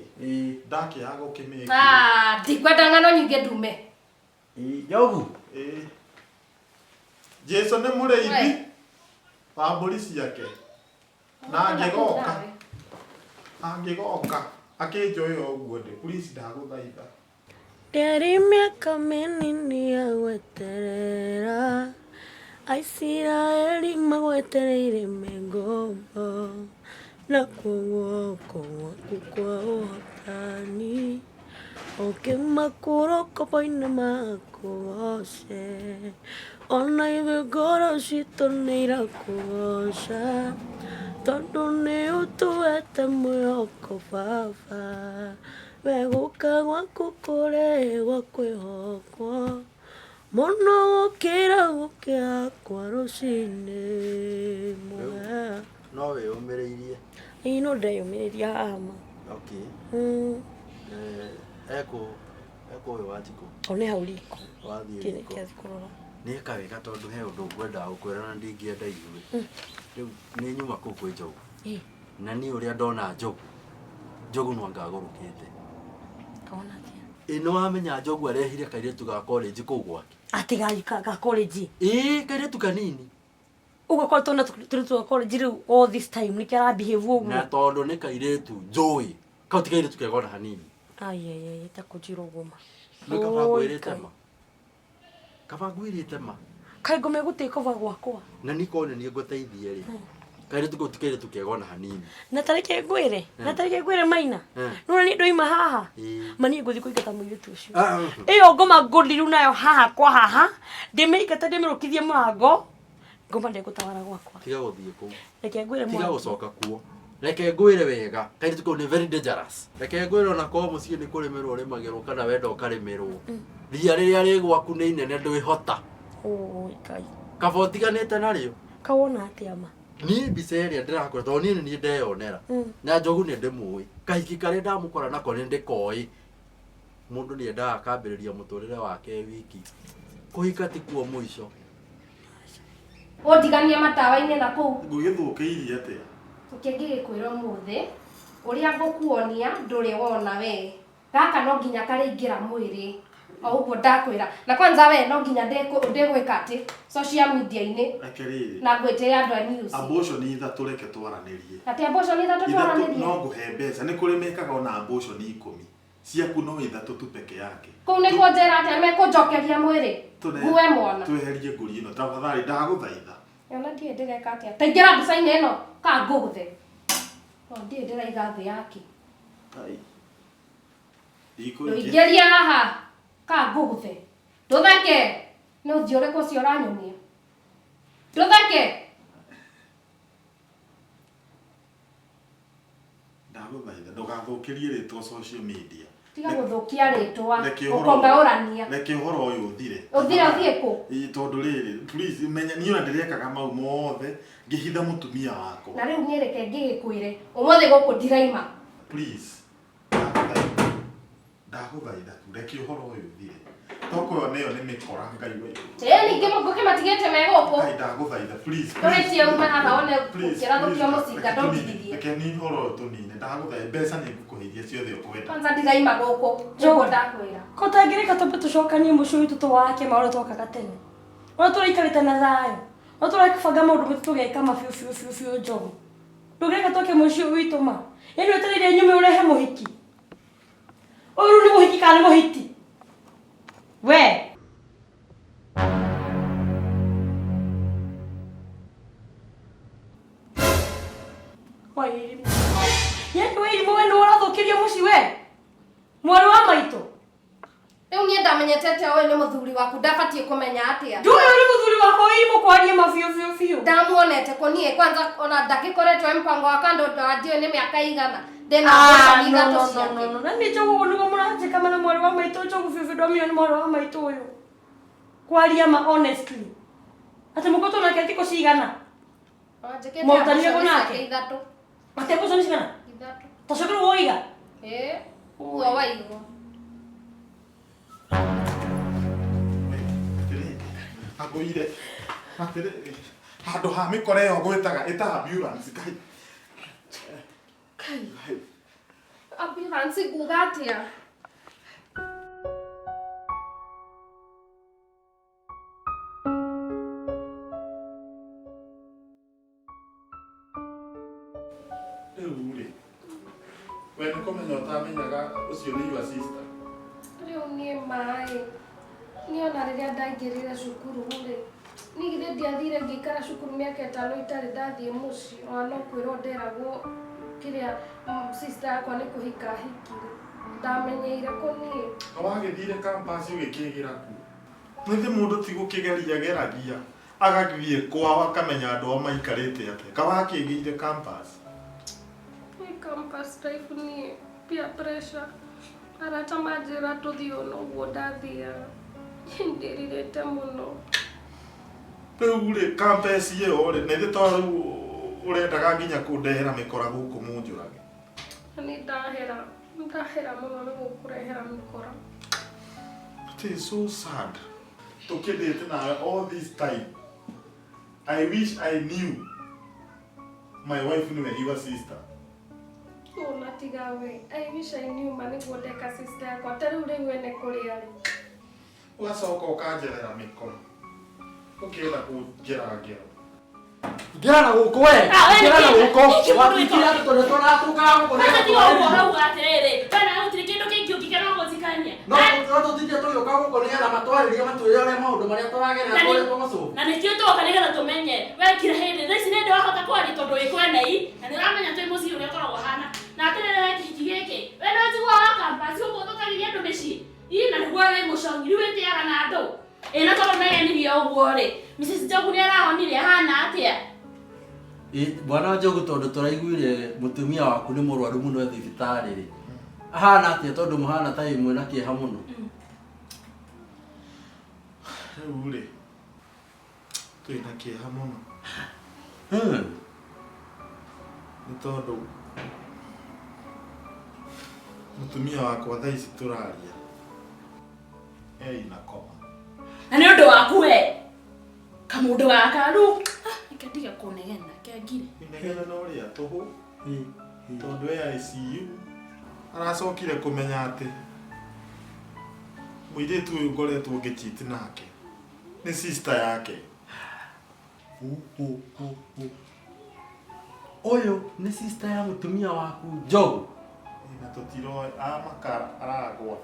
Ndakĩaga gũkĩmĩka. Ndikwenda ng'ano nyingĩ ndume. Njogu. Jesu nĩ mũrĩithi wa mbũri ciake. Na angĩgoka akĩnjoya ũguo ndĩ, please ndagũthaitha. Ndĩarĩ mĩaka mĩnini ya gweterera, Aisiraeli magwetereire mĩgombo, na guoko gwaku kwa ũhotani ũkĩmakũra kobo-inĩ makũgoce, ona ithuĩ ngoro citũ nĩirakũgoca, tondũ nĩ ũtũhete mwĩhoko Baba, we gũka gwaku kũrĩ gwa kwĩhokwo mũno gũkĩra gũkĩa kwa rũcinĩ mwega. No wĩyũmĩrĩirie? No ndeyũmĩrĩria haha ma. Okay. Eko ũyũ wa Njikũ. O nĩ hau riko. Wathiĩ Kĩrĩ riko. kĩathi kũrora. Nĩ eka wega tondũ he ũndũ ngwendaga gũkwĩra na ndingĩenda ithuĩ. Rĩu nĩ nyuma kũu kwĩ Njogu. Na niĩ ũrĩa ndona Njogu no angagũrũkĩte. Kaona atĩa? Nĩ wamenya Njogu arehire kairĩtu ga college kũu gwake. Atĩ ga college? Kairĩtu kanini. ugo kwa tona tu college riu all this time ni kara behave ugo na tondu ni kairetu njui kauti kairetu kegona hanini ai ta kujiro goma nikabanguirite ma kabanguirite ma kai gome gutiko gwakwa na nikone ni nguteithie ri kairetu kauti kairetu kegona hanini na tareke ngwire maina nuna ni ndoima haha mani nguthi kuigata muiritu ucio iyo ngoma nguriru nayo haha kwa haha ndimeikata ndimirukithie murango ngoma ndegutawara gwakwa tiga guthie ku reke ngwire tiga gucoka kuo reke ngwire wega kairetu kau ni very dangerous reke ngwire ona ko mucie ni kurimirwo rimagirwo kana wenda ukarimirwo ria riria ri gwaku ni inene ndwihota kai kabotiganite nario kawona atiama ni biseria ndirakora to ni ndeyonera na njogu ni ndimui kahiki kare ndamukora nako ni ndikoi mundu ni endaga akambiriria muturire wake wiki kuhika ti kuo muico Odigania matawa-inĩ na kũu ngũgĩthũkĩirie atĩa ũkĩngĩgĩkwĩra ũmũthĩ ũrĩa ngũkuonia ndũrĩ wona we gaka no nginya karĩingĩra mwĩrĩ o ũguo ndakwĩra na kwanza we no nginya ndĩgwĩka atĩ social media-inĩ na ngwĩtĩre andũ a news abortion ithatũ reke twaranĩrie atĩ abortion ithatũ twaranĩrie no ngũhe mbeca nĩ kũrĩ mekaga ona abortion 10 ciaku no ithatũ tu peke yake kũu nĩ kũnjĩra atĩ mekũnjokeria mwĩrĩ guwe mwana tweherie ngũri ĩno tafadhali ndagũthaitha ona ndiĩ ndĩreka atĩa ta ingĩra mbica-inĩ ĩno ka ngũgũthe no ndiĩ ndĩraiga thĩ yake ndũingĩria haha ka ngũgũthe ndũtheke nĩ ũthiũ ũrĩkũ ũcio ũranyonia ndũtheke ndagũthaitha ndũgathũkĩrie rĩtwa social media tiga gũthũkia rĩtwa ũkongaũrania reke ũhoro ũyũ ũthire ũthiĩ kũ tondũ rĩrĩ please menya niĩ ona ndĩrekaga mau mothe ngĩhitha mũtumia wakwa na rĩu niĩ reke ngĩgĩkwĩre ũmũthĩ gũkũ ndiraima please ndagũthaitha tu reke ũhoro ũyũ ũthire toko yo nĩyo nĩ mĩkora ngai we ningĩ ngũkĩmatigĩte me gũkũ ndagũthaitha please tũrĩtie uma haha one ũkĩrathũkia mũcinga ndũngithithie reke niĩ ũhoro ũyũ tũnine ndagũthaitha mbeca nĩ ngũkũheithia ciothe ũkwenda kwanza ndiraima gũkũ nĩguo ndakwĩra kotangĩrĩka twambe tũcokanie mũciĩ witũ tũwake maũrĩa twakaga tene ũrĩa tũraikarĩte na thayũ ũrĩa tũrakĩbanga maũndũ maitũ tũgeka mabiũ njogu ndũngĩreka tũke mũciĩ witũ ma yaani wetereire nyume ũrehe mũhiki ũyũ nĩ mũhiki kana nĩ mũhiti we Wairimũ we nĩ ũrathũkĩria mũciĩ we mwarĩ wa maitũ rĩu niĩ ndamenyete atĩa ũyũ nĩ mũthuri waku ndabatiĩ kũmenya atĩa ndũĩ ũyũ nĩ mũthuri wakwa Wairimũ kwaria mabiũ ndamuonete kũ niĩ kwanza ona ndagĩkoretwo mpango wa kando ndiũĩ nĩ mĩaka igana ndĩna mbeca ithatũ ciake na nĩ njogu ũguo nĩguo mũranjĩka mana mwarĩ wa maitũ njogu biũ ndomĩo nĩ mwarĩ wa maitũ ũyũ kwaria ma honestly atĩ mũkotwo nake thikũ cigana mũrutanire kũ nake atĩ mboco nĩ cigana tacokerwo woiga ũguo waigwo agũire handũ ha mĩkora ĩyo gwĩtaga ĩta ambulance kai ambulance nguga atĩa rĩu-rĩ we nĩ kũmenya ũtamenyaga ũcio nĩ your sister rĩu niĩ maĩ niĩ ona rĩrĩa ndaingĩrire cukuru-rĩ niĩ githĩ ndiathire ngĩikara cukuru mĩaka 5 itarĩ ndathiĩ mũciĩ ona no kwĩrwo nderagwo kĩrĩa sister yakwa nĩ kũhika ahikire ndamenyeire kũ niĩ wagĩthire campus ũgĩkĩgĩra ku nĩthĩ mũndũ ti gũkĩgeria geragia agathiĩ kwao akamenya andũ ao maikarĩte atĩa kawakĩgĩire campus campus life niĩ peer pressure arata manjĩra tũthiĩ ũũ noguo ndathiaga ndĩrirĩte mũno rĩu-rĩ campus ĩyo-rĩ nĩthĩ to rĩu ũrendaga nginya kũndehera mĩkora gũkũ mũnjũrage nĩ ndahera mũno nĩ gũkũrehera mĩkora it is so sad tũkĩndĩte nawe all this time I wish I knew my wife nĩwe your sister unatiga we I wish I knew ma nĩguo ndeka sister yakwa ta rĩu rĩu ene kũrĩa rĩ ũgacoka ũkanjerera mĩkora ũkĩenda kũnjeraga ngero Ngĩra na gũkũ we. Ngĩra na gũkũ. Watikire andũ tondũ tũratũkaga gũkũ nĩ Sasa tiga ũhoro atĩrĩrĩ. Kana gũtirĩ kĩndũ kĩngĩ ũngĩkena gũthikania. No tũtithia tũgĩũka gũkũ nĩgetha matwarĩrie matwĩre ũrĩa maũndũ marĩa tũragerera kũrĩa tũmacũku. Na nĩkĩo tũgoka nĩgetha tũmenye wekire hĩndĩ thaa ici nĩ ndĩ wahota kwaria tondũ wĩ kwenei na nĩũramenya twĩ mũciĩ ũrĩa ũkoragwo hana. Na atĩrĩrĩ we kĩhiki gĩkĩ we nĩ njiguaga wa campus gũkũ tũkagiria andũ mĩciĩ. Ii na nĩguo wĩ mũcongi rĩu wĩtĩaga na andũ. Ĩ na tondũ negenirie ũguo rĩ Mrs. Njogu nĩ arahonire hana atĩa? Bwana Njogu tondũ tũraiguire mũtumia waku nĩ mũrwaru mũno thibitarĩ rĩ. Ahana atĩa tondũ mũhana ta ĩmwe na kĩeha mũno. Rĩu rĩ twĩna kĩeha mũno. Nĩ tondũ mũtumia wakwa thaa ici tũraria ina koma. Na nĩ ũndũ waku we kamũndũ gaka rĩu ikadiga kũnegena kengire. Inegena no rĩa tũhũ tondũ ICU aracokire kũmenya atĩ mũirĩtu ũyũ ngoretwo ngĩchiti nake nĩ sister yake. Ũyũ nĩ sister ya mũtumia waku Njogu. Na tũtiroĩ amakara aragwa.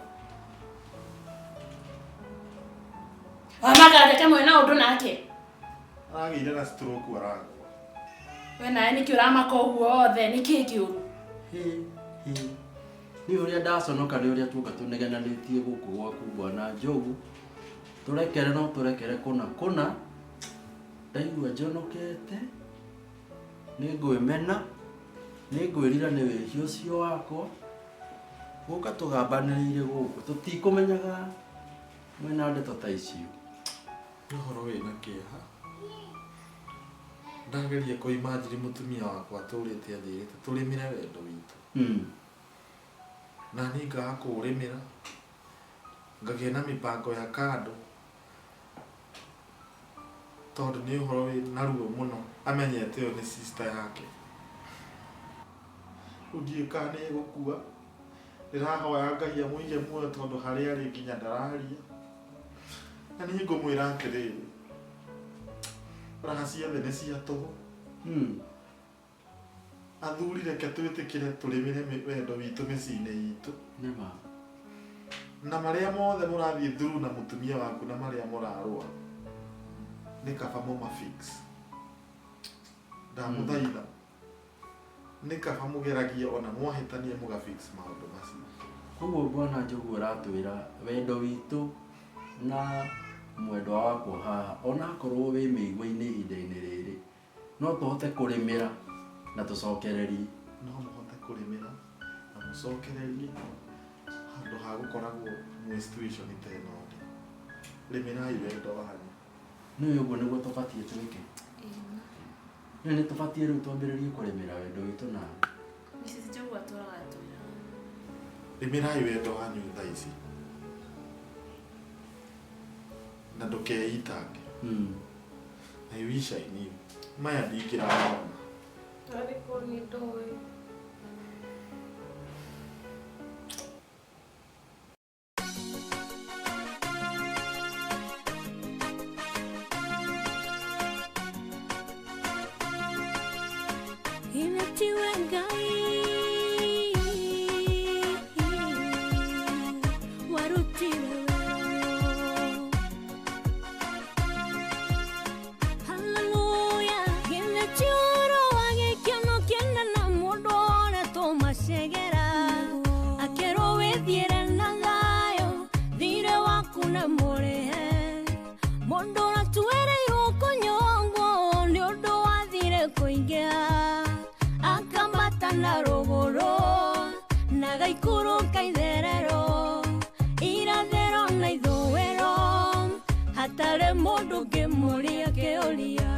Amakara kamwe na ũndũ nake. Aragĩire na stroke aragwa. We nawe nĩkĩ ũramaka ũguo othe nĩkĩ kĩũru? Nĩ ũrĩa ndaconoka nĩ ũrĩa tuoka tũnegenanĩtie gũkũ gwaku Bwana Njogu. Tũrekere no tũrekere kũna. Ndaigua njonokete. Nĩngwĩmena. Nĩngwĩrira nĩ wĩhia ũcio wakwa. Gũka tũgambanĩrĩire gũkũ. Tũtikũmenyaga mwĩna ndeto ta icio. Nĩ ũhoro wĩna kĩeha. Ndageria kũimagine mũtumia wakwa tũrĩte athĩrĩte tũrĩmĩre wendo witũ. Na niĩ ngaga kũũrĩmĩra. Ngagĩa na mĩbango ya kando. Tondũ nĩ ũhoro wĩna ruo mũno amenyete ũyũ nĩ sister yake. Rĩu ndiũĩ kana nĩ egũkua. Ndĩrahoya Ngai amũige muoyo tondũ harĩa arĩ nginya ndararia. Na niĩ ngũmwĩra atĩrĩrĩ. Raha ciothe nĩ cia tũhũ. Athuri reke twĩtĩkĩre tũrĩmĩre wendo witũ mĩciĩ-inĩ itũ. Nĩma. Na marĩa mothe mũrathiĩ through na mũtumia waku na marĩa mũrarũa nĩ kaba mũmafix. Ndamũthaitha. Nĩ kaba mũgeragie ona mwahĩtania mũgafix maũndũ macio. Koguo Bwana Njogu aratwĩra wendo witũ na mwendwa wakwa haha ona akorwo wĩ mĩigua-inĩ ihinda-inĩ rĩrĩ no tũhote kũrĩmĩra na tũcokererie. No mũhote kũrĩmĩra na mũcokererie handũ ha gũkoragwo mwĩ situation ta ĩno rĩ. Rĩmĩrai wendo wanyu. Nĩ ũguo nĩguo tũbatiĩ twĩke. Nĩ tũbatiĩ rĩu twambĩrĩrie kũrĩmĩra wendo witũ nawe. Mrs. Njogu atũraga twĩra. Rĩmĩrai wendo wanyu thaa ici. Na ndũkeitange. I wish I knew. Maya ndingĩramona. Arĩkũ nĩ ndoĩ. Imetiwe Ngai warutire haleluya imetiuro agĩkeno kĩna na mũndũ oretwo macegera akerwo wĩthiĩre na thayũ thirĩ waku nĩ mũrĩhe mũndũ ũratuĩrĩirwo kũnyongwo nĩ ũndũ wathire kũingĩha akambata na rũgũrũ na gaikũrũka itherero irathĩro na ithũĩro hatarĩ mũndũ ngĩmũria kĩũria